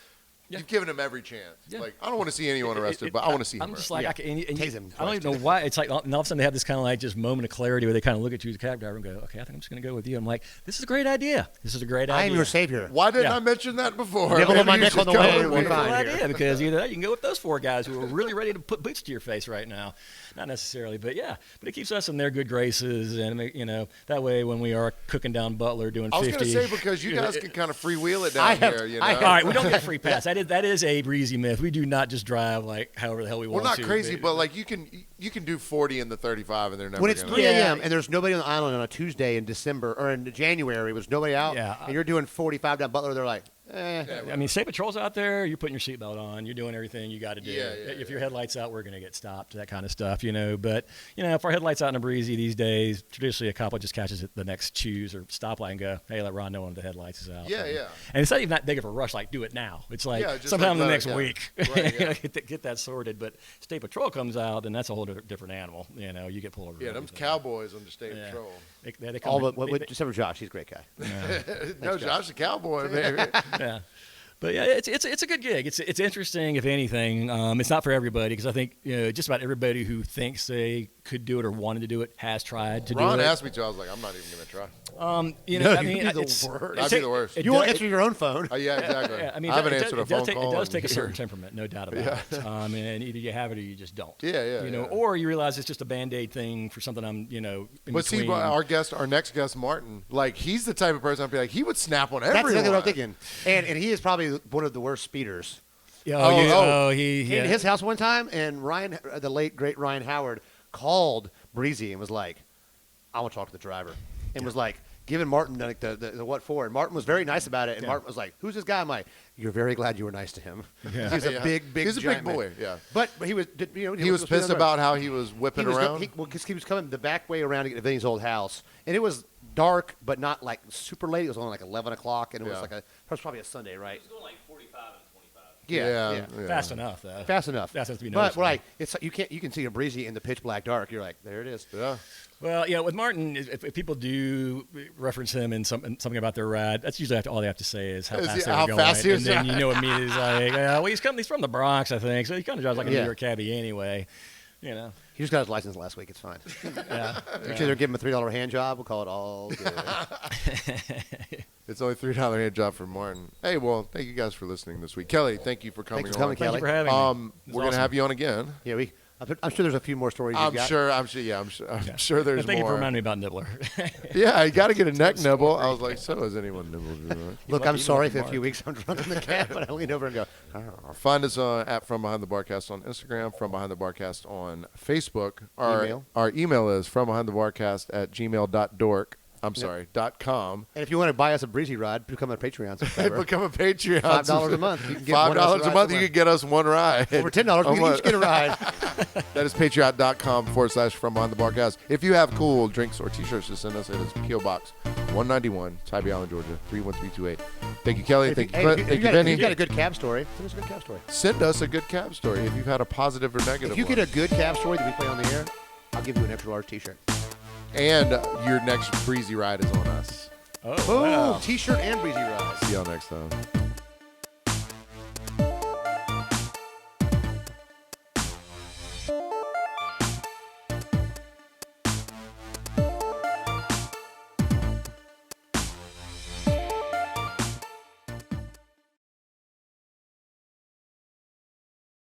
Yeah. you've given him every chance. Yeah. Like, I don't want to see anyone arrested, but I want to see him. I'm just arrested. like, and Tase him I don't even know why. It's like, and all of a sudden they have this kind of like just moment of clarity where they kind of look at you as a cab driver and go, "Okay, I think I'm just going to go with you." I'm like, "This is a great idea. This is a great idea." I am your savior. Why didn't Yeah. I mention that before? Nibble on Maybe my you neck should on the go way, with we're me. fine. Wonderful here. idea, because either that, you can go with those four guys who are really ready to put boots to your face right now. Not necessarily, but yeah. But it keeps us in their good graces, and that way when we are cooking down Butler doing I was 50. going to say, because you guys can kind of freewheel it down I have- here, you know? I have- All right, we don't get free pass. That is a breezy myth. We do not just drive like however the hell we Well, want to. not crazy, but like you can do 40 in the 35, and they're never When it's gonna. 3 Yeah. a.m. and there's nobody on the island on a Tuesday in December or in January, there's nobody out, Yeah. and you're doing 45 down Butler, they're like, eh. I mean, state patrol's out there. You're putting your seatbelt on. You're doing everything you got to do. Yeah, If your headlights out, we're going to get stopped. That kind of stuff, But if our headlights out in a breezy these days, traditionally a cop will just catches at the next choose or stoplight and go, "Hey, let Ron know when the headlights is out." Yeah, yeah. And it's not even that big of a rush. Like, do it now. It's like Yeah, just sometime like in the let next it go. week, Right, yeah. get that sorted. But state patrol comes out, and that's a whole different animal. You get pulled over. Yeah, for them's everything. cowboys on the state Yeah. patrol. They come All in- but they- except for Josh, he's a great guy. No, Josh's a cowboy, baby. yeah. But yeah, it's a good gig. It's interesting, if anything. It's not for everybody, because I think just about everybody who thinks they could do it or wanted to do it has tried to Ron do it. asked me to. I was like, I'm not even going to try. I No, mean, you'd be the it's, worst. I'd be the worst. You won't answer your own phone. Yeah, exactly. Yeah, I mean, I haven't it answered a does phone take, call. It does in take a certain years. temperament, no doubt about it. And either you have it or you just don't. Yeah. Or you realize it's just a band-aid thing for something I'm, in But see, between. our next guest, Martin, like he's the type of person I'd be like, he would snap on That's everyone. exactly what I'm thinking. And he is probably one of the worst speeders. He Came to his house one time, and Ryan, the late great Ryan Howard, called Breezy and was like, "I want to talk to the driver," and was like giving Martin like the what for. And Martin was very nice about it. And Yeah. Martin was like, "Who's this guy?" I'm like, "You're very glad you were nice to him." Yeah. He's a Yeah. big He's a giant big boy, man. yeah. But he was He was pissed about how he was whipping around. He was coming the back way around to get to Vinny's old house, and it was dark, but not like super late. It was only like 11 o'clock, and it was Yeah. like it was probably a Sunday, right? It was going like 45 and 25. Yeah. Fast enough, though. Fast enough. Fast enough to be But noticeable. like you can see a Breezy in the pitch black dark. You're like, there it is. Yeah. Well, with Martin, if people do reference him in something about their ride, that's usually all they have to say is how Is fast he- they were how going. fast he was and then driving. you know immediately he's like, well, he's from the Bronx, I think, so he kind of drives like a Yeah. New York cabbie anyway. He just got his license last week. It's fine. Yeah. Make sure they're giving him a $3 hand job. We'll call it all good. It's only $3 hand job for Martin. Hey, well, thank you guys for listening this week. Kelly, thank you for coming Thanks for coming, on. Thank you Kelly. for having me. It's We're gonna awesome. have you on again. Yeah, I'm sure there's a few more stories you've I'm got. sure. I'm sure there's And thank you more. for reminding me about Nibbler. Yeah, you got to get a neck nibble. I was like, so has anyone nibbled? Look, lucky I'm you sorry went if to in a few Mark. weeks I'm drunk in the cab, but I lean over and go, "Oh." Find us at From Behind the Barcast on Instagram, From Behind the Barcast on Facebook. Our email is FromBehindTheBarcast@gmail.dork. I'm sorry, .com. And if you want to buy us a Breezy ride, become a Patreon subscriber. Become a Patreon. $5 a month. You can get one of us $5 a rides month, a you month. can get us one ride. Over $10, we can each get a ride. That is patreon.com/From Behind the Barcast. If you have cool drinks or t-shirts to send us, it is P.O. Box 191, Tybee Island, Georgia, 31328. Thank you, Kelly. Thank you, Clint. Thank you, If Benny. you got a good cab story, send us a good cab story. Send us a good cab story if you've had a positive or negative If you one. get a good cab story that we play on the air, I'll give you an extra large T-shirt. And your next breezy ride is on us. Oh, Boom! wow. T-shirt and breezy ride. See y'all next time.